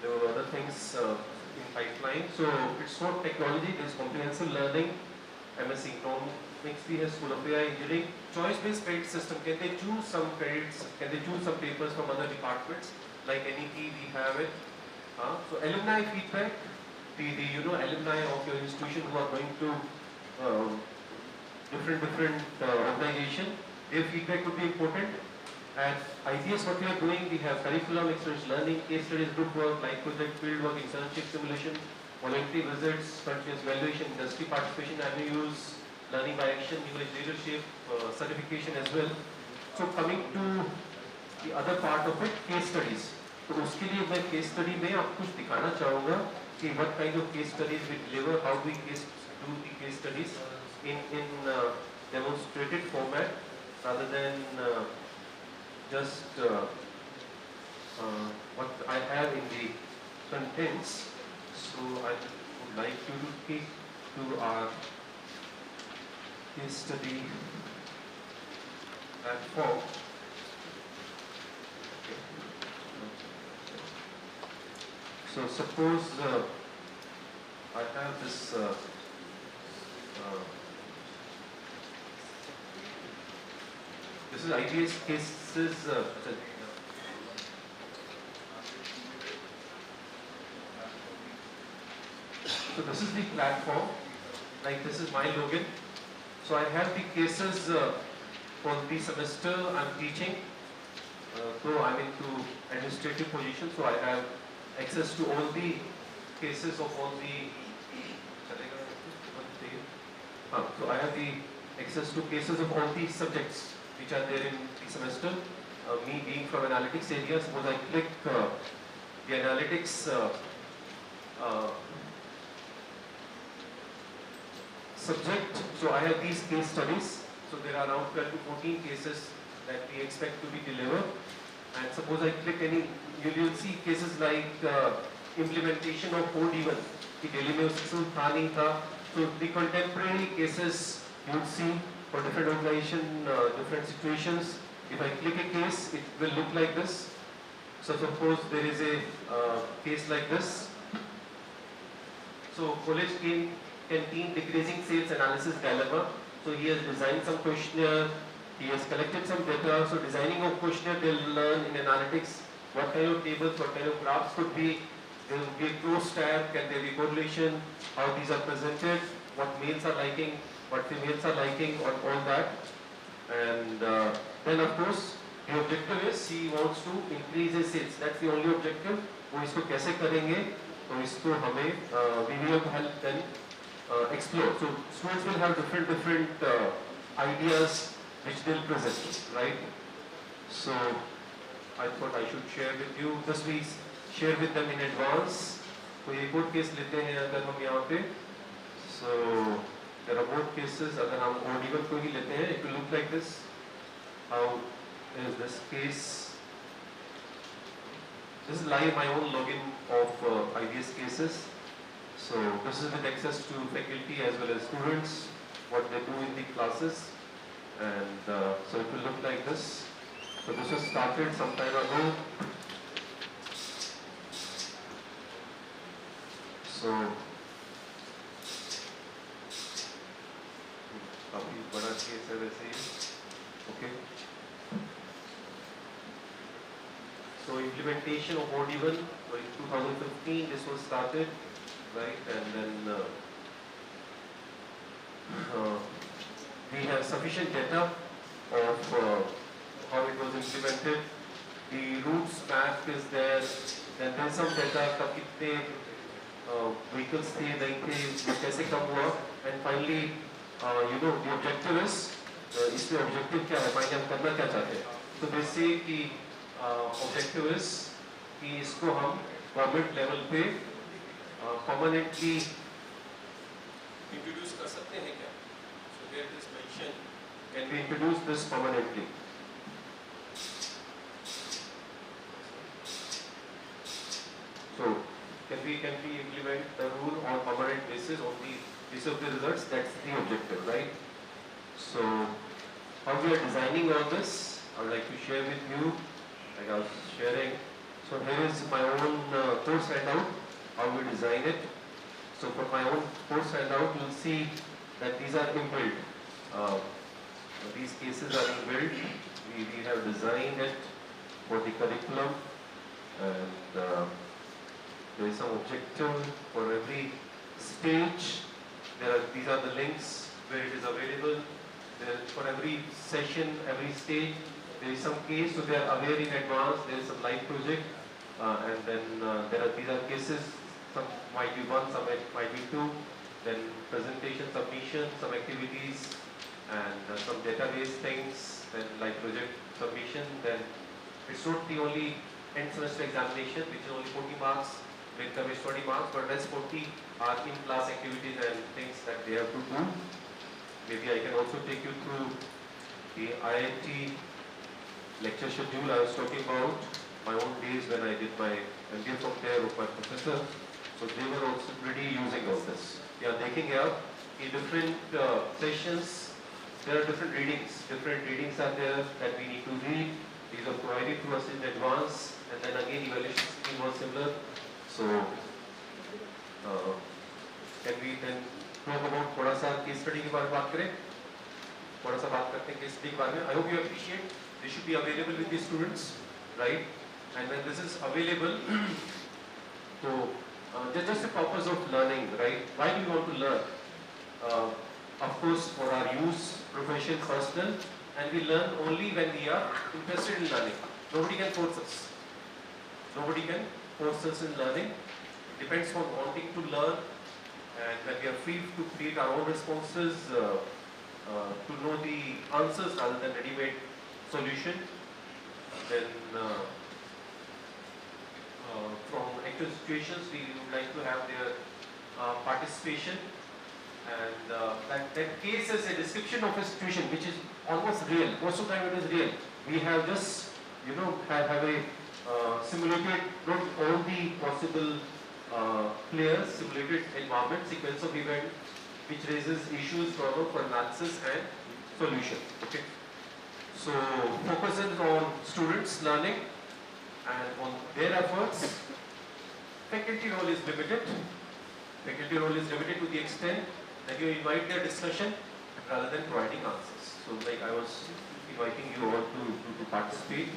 There were other things in pipeline. So it's for technology, there's comprehensive learning, MSc Economics, we have School of AI Engineering, choice-based credit system. Can they choose some credits? Can they choose some papers from other departments? Like NEP, we have it. So alumni feedback, the alumni of your institution who are going to different organization, their feedback would be important. At IPS, what we are doing, we have curriculum, experiential learning, case studies, group work, life project, field work, internship simulation, voluntary visits, continuous evaluation, industry participation, avenues, learning by action, knowledge leadership, certification as well. So coming to the other part of it, case studies. तो उसके लिए मैं case study में आपको कुछ दिखाना चाहूँगा कि what kind of case studies we deliver, how we do the case studies in demonstrated format rather than just what I have in the contents. So I would like you to take to our case study platform. So suppose I have this this is IPS cases. So this is the platform. Like this is my login. So I have the cases for the semester I'm teaching. Though I'm into administrative position, so I have access to all the cases of all the. So I have the access to cases of all the subjects which are there in the semester. Me being from analytics area, suppose I click the analytics subject. So I have these case studies. So there are around 12 to 14 cases that we expect to be delivered. And suppose I click any, you'll see cases like implementation of 𝓜𝓸𝓬 कि दिल्ली में उसका था नहीं था. So the contemporary cases you would see for different organization, different situations. If I click a case, it will look like this. So suppose there is a case like this. So college canteen decreasing sales analysis dilemma. So he has designed some questionnaire. He has collected some data. So designing of questionnaire, they'll learn in analytics what kind of tables, what kind of graphs could be. There will be a close tab, can there be correlation, how these are presented, what males are liking, what females are liking, or all that. And then of course, the objective is he wants to increase his sales. That's the only objective. वो इसको कैसे करेंगे? तो इसको हमें we will help them explore. So students will have different ideas which they'll present, right? So I thought I should share with you. This we share with them in advance. तो एक और केस लेते हैं अगर हम यहाँ पे. So there are more cases. अगर हम 𝓜𝓸𝓬 को ही लेते हैं, it will look like this. How is this case? This is live my own login of IBS cases. So this is with access to faculty as well as students, what they do in the classes, and so it will look like this. So this was started some time ago. So काफी बड़ा case है वैसे ही. Okay. So implementation of 𝓜𝓸𝓬 in 2015, this was started, right? And then we have sufficient data of how it was implemented. The routes map is there. Then there's some data कब कितने vehicles थे नहीं थे, कैसे कम हुआ. And finally, the objective is इसमें objective क्या है? फाइनली हम करना क्या चाहते हैं? तो they say कि objective is कि इसको हम गवर्नमेंट लेवल पे permanently introduce कर सकते हैं क्या? So there is mention, can we introduce this permanently? So can we implement the rule on permanent basis on the basis of the results? That's the objective, right? So how we are designing all this, I would like to share with you. Like I was sharing. So here is my own course handout, how we design it. So for my own course handout, you'll see that these are inbuilt. These cases are inbuilt. We have designed it for the curriculum, and there is some objective for every stage. These are the links where it is available. For every session, every stage, there is some case, so they are aware in advance, there is some live project, and then these are cases, some might be one, some might be two, then presentation, submission, some activities, and some database things, then live project submission, then it's not the only end semester examination, which is only 40 marks, midterm is 20 marks, but rest 40 are in-class activities and things that they have to do. Maybe I can also take you through the IIT lecture schedule I was talking about, my own days when I did my MBA from there with my professor. So they were also pretty using all this. We are taking here in different sessions, there are different readings. Different readings are there that we need to read. These are provided to us in advance, and then again evaluation scheme was similar. So can we then talk about थोड़ा सा case study के बारे में बात करें? थोड़ा सा बात करते हैं case study के बारे में. I hope you appreciate. This should be available with the students, right? And when this is available, so just the purpose of learning, right? Why do we want to learn? Of course, for our use, profession, personal, and we learn only when we are interested in learning. Nobody can force us. Nobody can force us in learning. It depends on wanting to learn, and when we are free to create our own responses, to know the answers rather than ready-made solution. Then from actual situations, we would like to have their participation, and that case is a description of a situation which is almost real. Most of the time it is real. We have just, have a simulated, not all the possible players, simulated environment, sequence of event which raises issues, problem for analysis and solution. Okay. So focus is on students learning and on their efforts. Faculty role is limited. Faculty role is limited to the extent that you invite their discussion rather than providing answers. So like I was inviting you all to participate.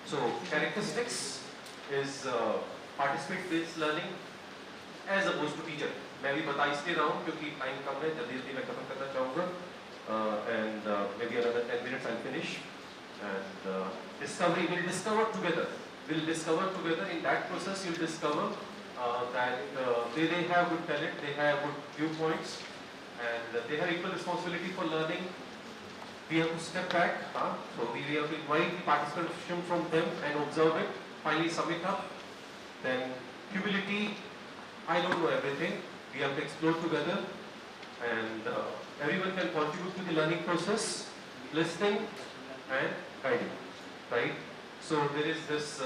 So characteristics is participate-based learning as opposed to teacher. मैं भी बता इसलिए रहा हूँ क्योंकि time कम है, जल्दी मैं खत्म करना चाहूँगा. And maybe another 10 minutes I'll finish. And discovery, we'll discover together. We'll discover together. In that process, you'll discover that they have good talent, they have good viewpoints, and they have equal responsibility for learning. We have to step back, so we have to invite the participation from them and observe it. Finally, sum it up. Then humility. I don't know everything. We have to explore together, and everyone can contribute to the learning process, listening and guiding, right? So there is this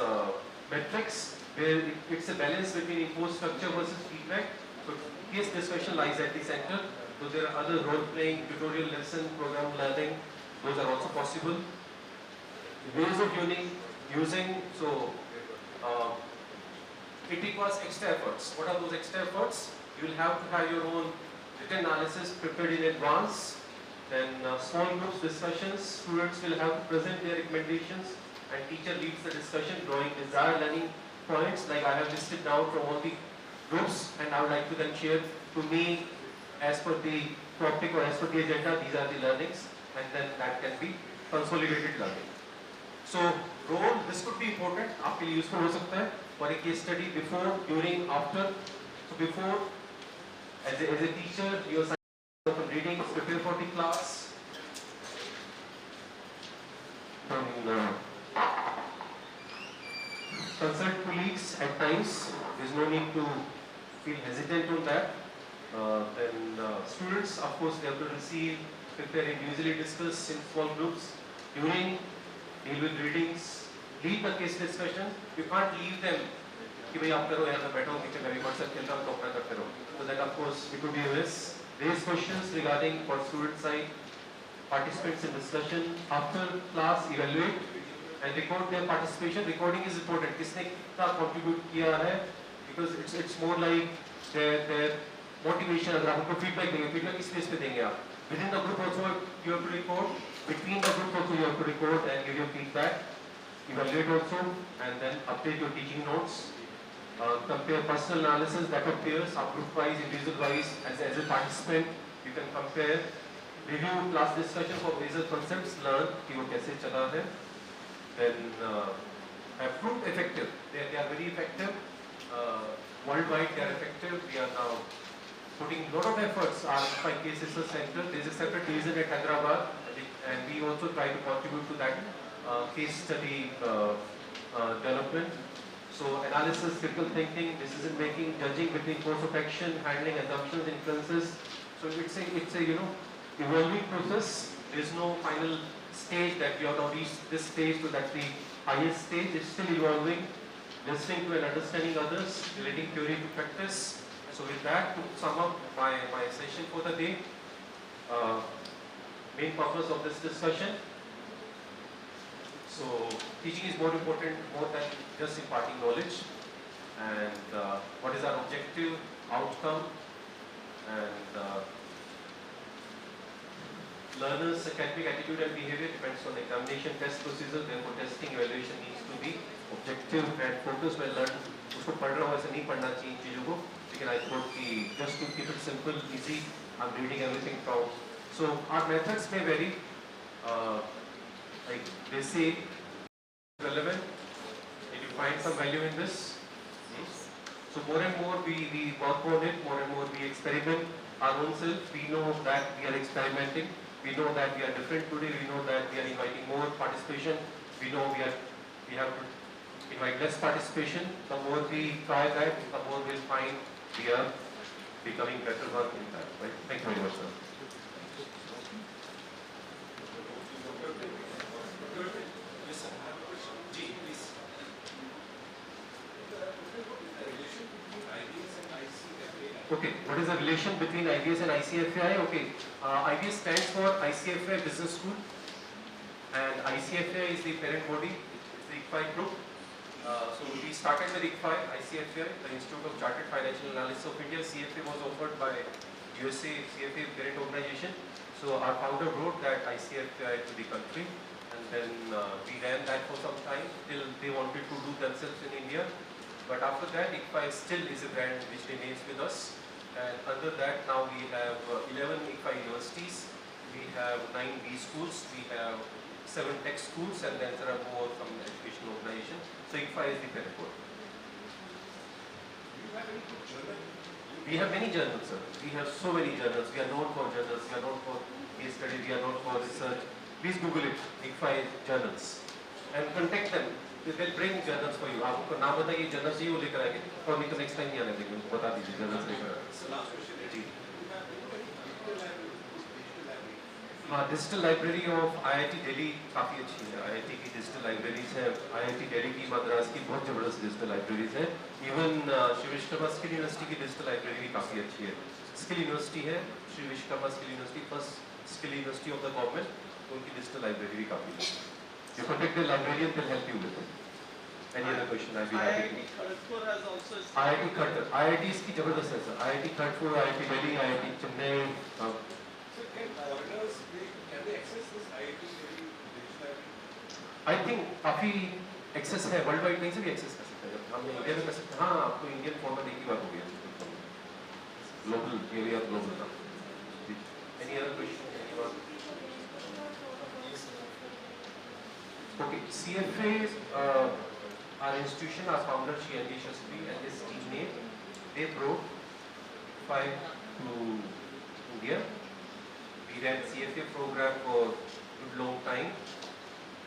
matrix where it's a balance between imposed structure versus feedback. So case discussion lies at the center. So there are other role-playing, tutorial lesson, program learning. Those are also possible. Ways of using, so it requires extra efforts. What are those extra efforts? You will have to have your own written analysis prepared in advance. Then small groups discussions, students will have to present their recommendations and teacher leads the discussion, drawing desired learning points like I have listed down from all the groups, and I would like to then share to me as per the topic or as per the agenda, these are the learnings, and then that can be consolidated learning. So role, this could be important, आपके लिए useful हो सकता है for a case study before, during, after. So before, as a teacher, you assign some readings, prepare for the class. Consult colleagues at times. There is no need to feel hesitant on that. Then students, of course, they have to receive, prepare, individually discuss in small groups. During, deal with readings, lead the case discussion. You can't leave them कि भाई आप करो यार मैं बैठा हूँ पीछे मैं भी WhatsApp खेलता हूँ तो अपना करते रहो. So that of course it could be a risk. Raise questions regarding for student side, participants in discussion. After class, evaluate and record their participation. Recording is important. किसने कितना contribute किया है, because it's more like their motivation. अगर आप उनको feedback देंगे, feedback किस base पे देंगे आप? Within the group also you have to record. Between the group also you have to record and give your feedback. Evaluate also and then update your teaching notes. Compare personal analysis that appears group wise, individual wise, as a participant. You can compare, review class discussion for major concepts, learn कि वो कैसे चला है. then have proved effective. They are very effective. Worldwide they are effective. We are now putting a lot of efforts. Our IPEMGZB is a center. There is a separate division at Hyderabad, and we also try to contribute to that case study development. So analysis, critical thinking, decision making, judging between course of action, handling assumptions, influences. So it's a evolving process. There is no final stage that we have now reached this stage, so that's the highest stage. It's still evolving. Listening to and understanding others, relating theory to practice. So with that, to sum up my session for the day, main purpose of this discussion. So teaching is more important, more than just imparting knowledge. And what is our objective, outcome, and learners' academic attitude and behavior depends on the examination test procedure. Therefore, testing evaluation needs to be objective and focused. When learn, उसको पढ़ रहा हूँ ऐसे नहीं पढ़ना चाहिए चीजों को. Lekin I thought कि just to keep it simple, easy, I'm reading everything from. So our methods may vary. Like they say, relevant. Did you find some value in this? So more and more we work on it. More and more we experiment our own self. We know that we are experimenting. We know that we are different today. We know that we are inviting more participation. We know we have to invite less participation. The more we try that, the more we'll find we are becoming better one in that. Right? Thank you very much, sir. Yes, sir. I have a question. Ji, please. Okay, what is the relation between IBS and ICFAI? Okay, IBS stands for ICFAI Business School, and ICFAI is the parent body. It's the ICFAI group. So we started with ICFAI, the Institute of Chartered Financial Analysts of India. CFA was offered by USA, CFA parent organization. So our founder wrote that ICFAI to the country, and then we ran that for some time till they wanted to do themselves in India. But after that, ICFAI still is a brand which remains with us. And under that, now we have 11 ICFAI universities, we have 9 B schools, we have 7 tech schools, and then there are more from educational organizations. So ICFAI is the parent body. Do you have any good journal? We have many journals, sir. We have so many journals. We are known for journals, we are known for case studies, we are known for research. Please Google it, ICFAI journals, and contact them. They'll bring journals for you. आपको नाम बताइए journals चाहिए वो लेकर आएंगे. और नहीं तो next time नहीं आने देंगे. बता दीजिए journals लेकर आएंगे. So last question is, जी. you have any digital library? हाँ, digital library of IIT Delhi काफ़ी अच्छी है. IIT की डिजिटल लाइब्रेरीज है. IIT दिल्ली की, मद्रास की बहुत ज़बरदस्त डिजिटल लाइब्रेरीज है. Even Shri Vishwakarma skill university की डिजिटल लाइब्रेरी भी काफ़ी अच्छी है. स्किल यूनिवर्सिटी है, Shri Vishwakarma skill university, first skill university of the government. उनकी डिजिटल लाइब्रेरी भी काफ़ी अच्छी है. You contact the librarian, they'll help you with it. Any other question? I'll be happy to. IIT Kharagpur has also IIT Kharagpur. IIT इसकी जबरदस्त है sir. IIT Kharagpur, IIT Delhi, IIT Chennai. So can foreigners, can they access this IIT Delhi digital library? I think काफ़ी access है. World wide कहीं से भी access कर सकते हैं. हम इंडिया में कर सकते हैं. हाँ, आपको इंडियन फॉर्मेट एक ही बार हो गया. ग्लोबल, एरिया ग्लोबल था. Any other question? Anyone? Okay, CFA, our institution, our founder, 𝓜𝓸𝓻𝓮 𝓥𝓲𝓭𝓮𝓸𝓼, and his teammate, they brought IPEMGZB to India. We ran CFA program for a good long time,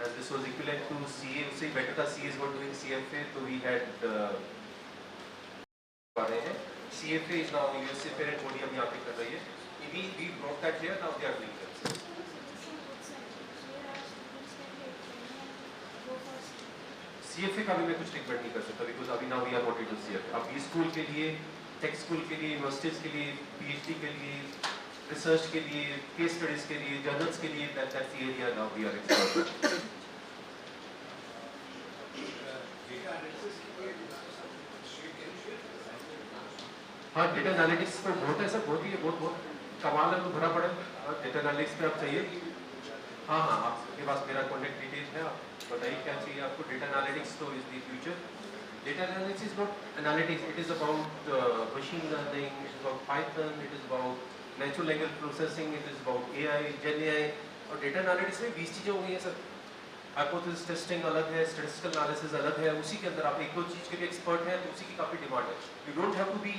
and this was equivalent to CA. Say better the CAs were doing CFA, so we had CFA is now USA parent body हम यहाँ पे कर रही है. We brought that here, now they are doing themselves. CFA का भी मैं कुछ रिकमेंड नहीं कर सकता बिकॉज अभी now we are not into CFA. अब बी स्कूल के लिए, टेक स्कूल के लिए, यूनिवर्सिटीज के लिए, PhD के लिए, रिसर्च के लिए, केस स्टडीज के लिए, जर्नल्स के लिए, that's the area now we are exploring. Data analysis की कोई हाँ, डेटा एनालिटिक्स तो बहुत है सर, बहुत ही है, बहुत कमाल है. तो भरा पड़े डेटा एनालिटिक्स पे आप चाहिए. हाँ, आपके पास मेरा कॉन्टेक्ट डिटेल है. आप बताइए क्या चाहिए आपको. डेटा एनालिटिक्स तो is the future. Data analysis is not analytics, it is about machine learning, it is about Python, it is about natural language processing, it is about AI, Gen AI. और data analytics में 20 चीज़ें हो गई हैं sir. Hypothesis testing अलग है, statistical analysis अलग है, उसी के अंदर आप एक दो चीज़ के भी एक्सपर्ट हैं तो उसी की काफ़ी डिमांड है. You don't have to be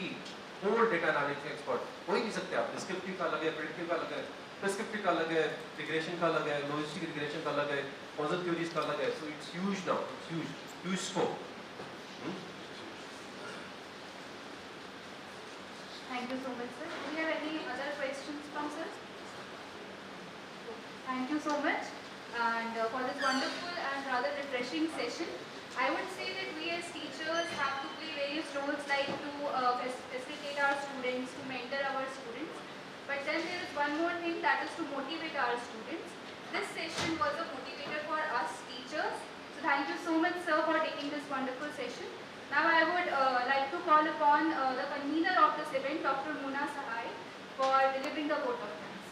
whole data analytics expert, हो ही नहीं सकते आप. डिस्क्रिप्टिव का अलग है, प्रेडिक्टिव का अलग है, प्रिस्क्रिप्टिव का अलग है, रिग्रेशन का अलग है, लॉजिस्टिक रिग्रेशन का अलग है, कॉजल थ्योरीज का अलग है. So it's huge now, it's huge scope. Thank you so much, sir. Do you have any other questions from sir? Thank you so much, and for this wonderful and rather refreshing session. I would say that we as teachers have to play various roles, like to facilitate our students, to mentor our students. But then there is one more thing, that is to motivate our students. This session was a motivator for us teachers. So thank you so much, sir, for taking this wonderful session. Now I would like to call upon the convener of this event, Dr. 𝓜𝓸𝓻𝓮 𝓥𝓲𝓭𝓮, for delivering the vote of thanks.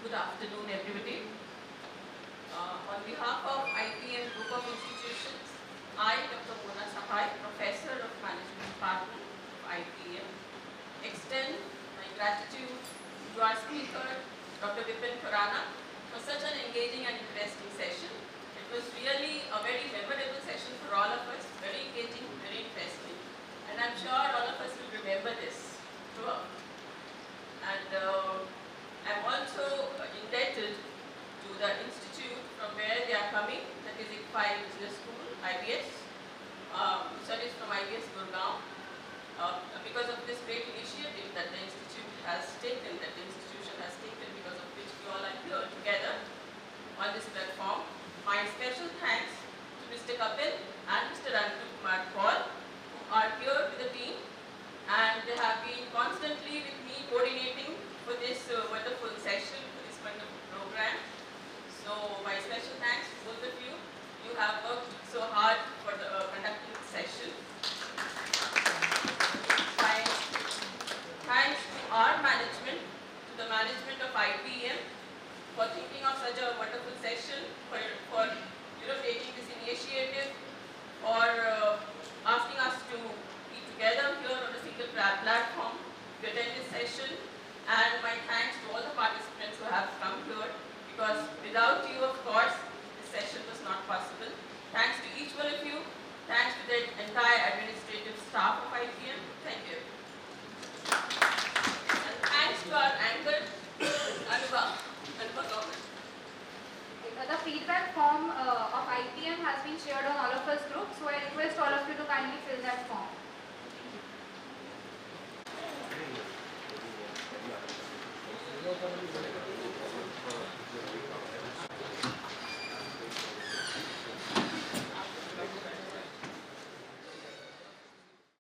Good afternoon, everybody. On behalf of IPM Group of Institutions, I, Dr. 𝓜𝓸𝓻𝓮, Professor of Management Department of IPM, extend my gratitude to our speaker, Dr. 𝓜𝓸𝓻𝓮, for such an engaging and interesting session. It was really a very memorable session for all of us, very engaging, very interesting, and I'm sure all of us will remember this throughout. And I'm also indebted to the institute from where they are coming, that is IPFI Business School, IBS. Sir is from IBS Gurgaon. Because of this great initiative that the institute has taken, that the institution has taken, because of which we all are here together on this platform. My special thanks to Mr. Kapil and Mr. 𝓢𝓸𝓬𝓮 who are here with the team, and they have been constantly with me coordinating for this wonderful session, for this wonderful program. So my special thanks to both of you. You have worked so hard for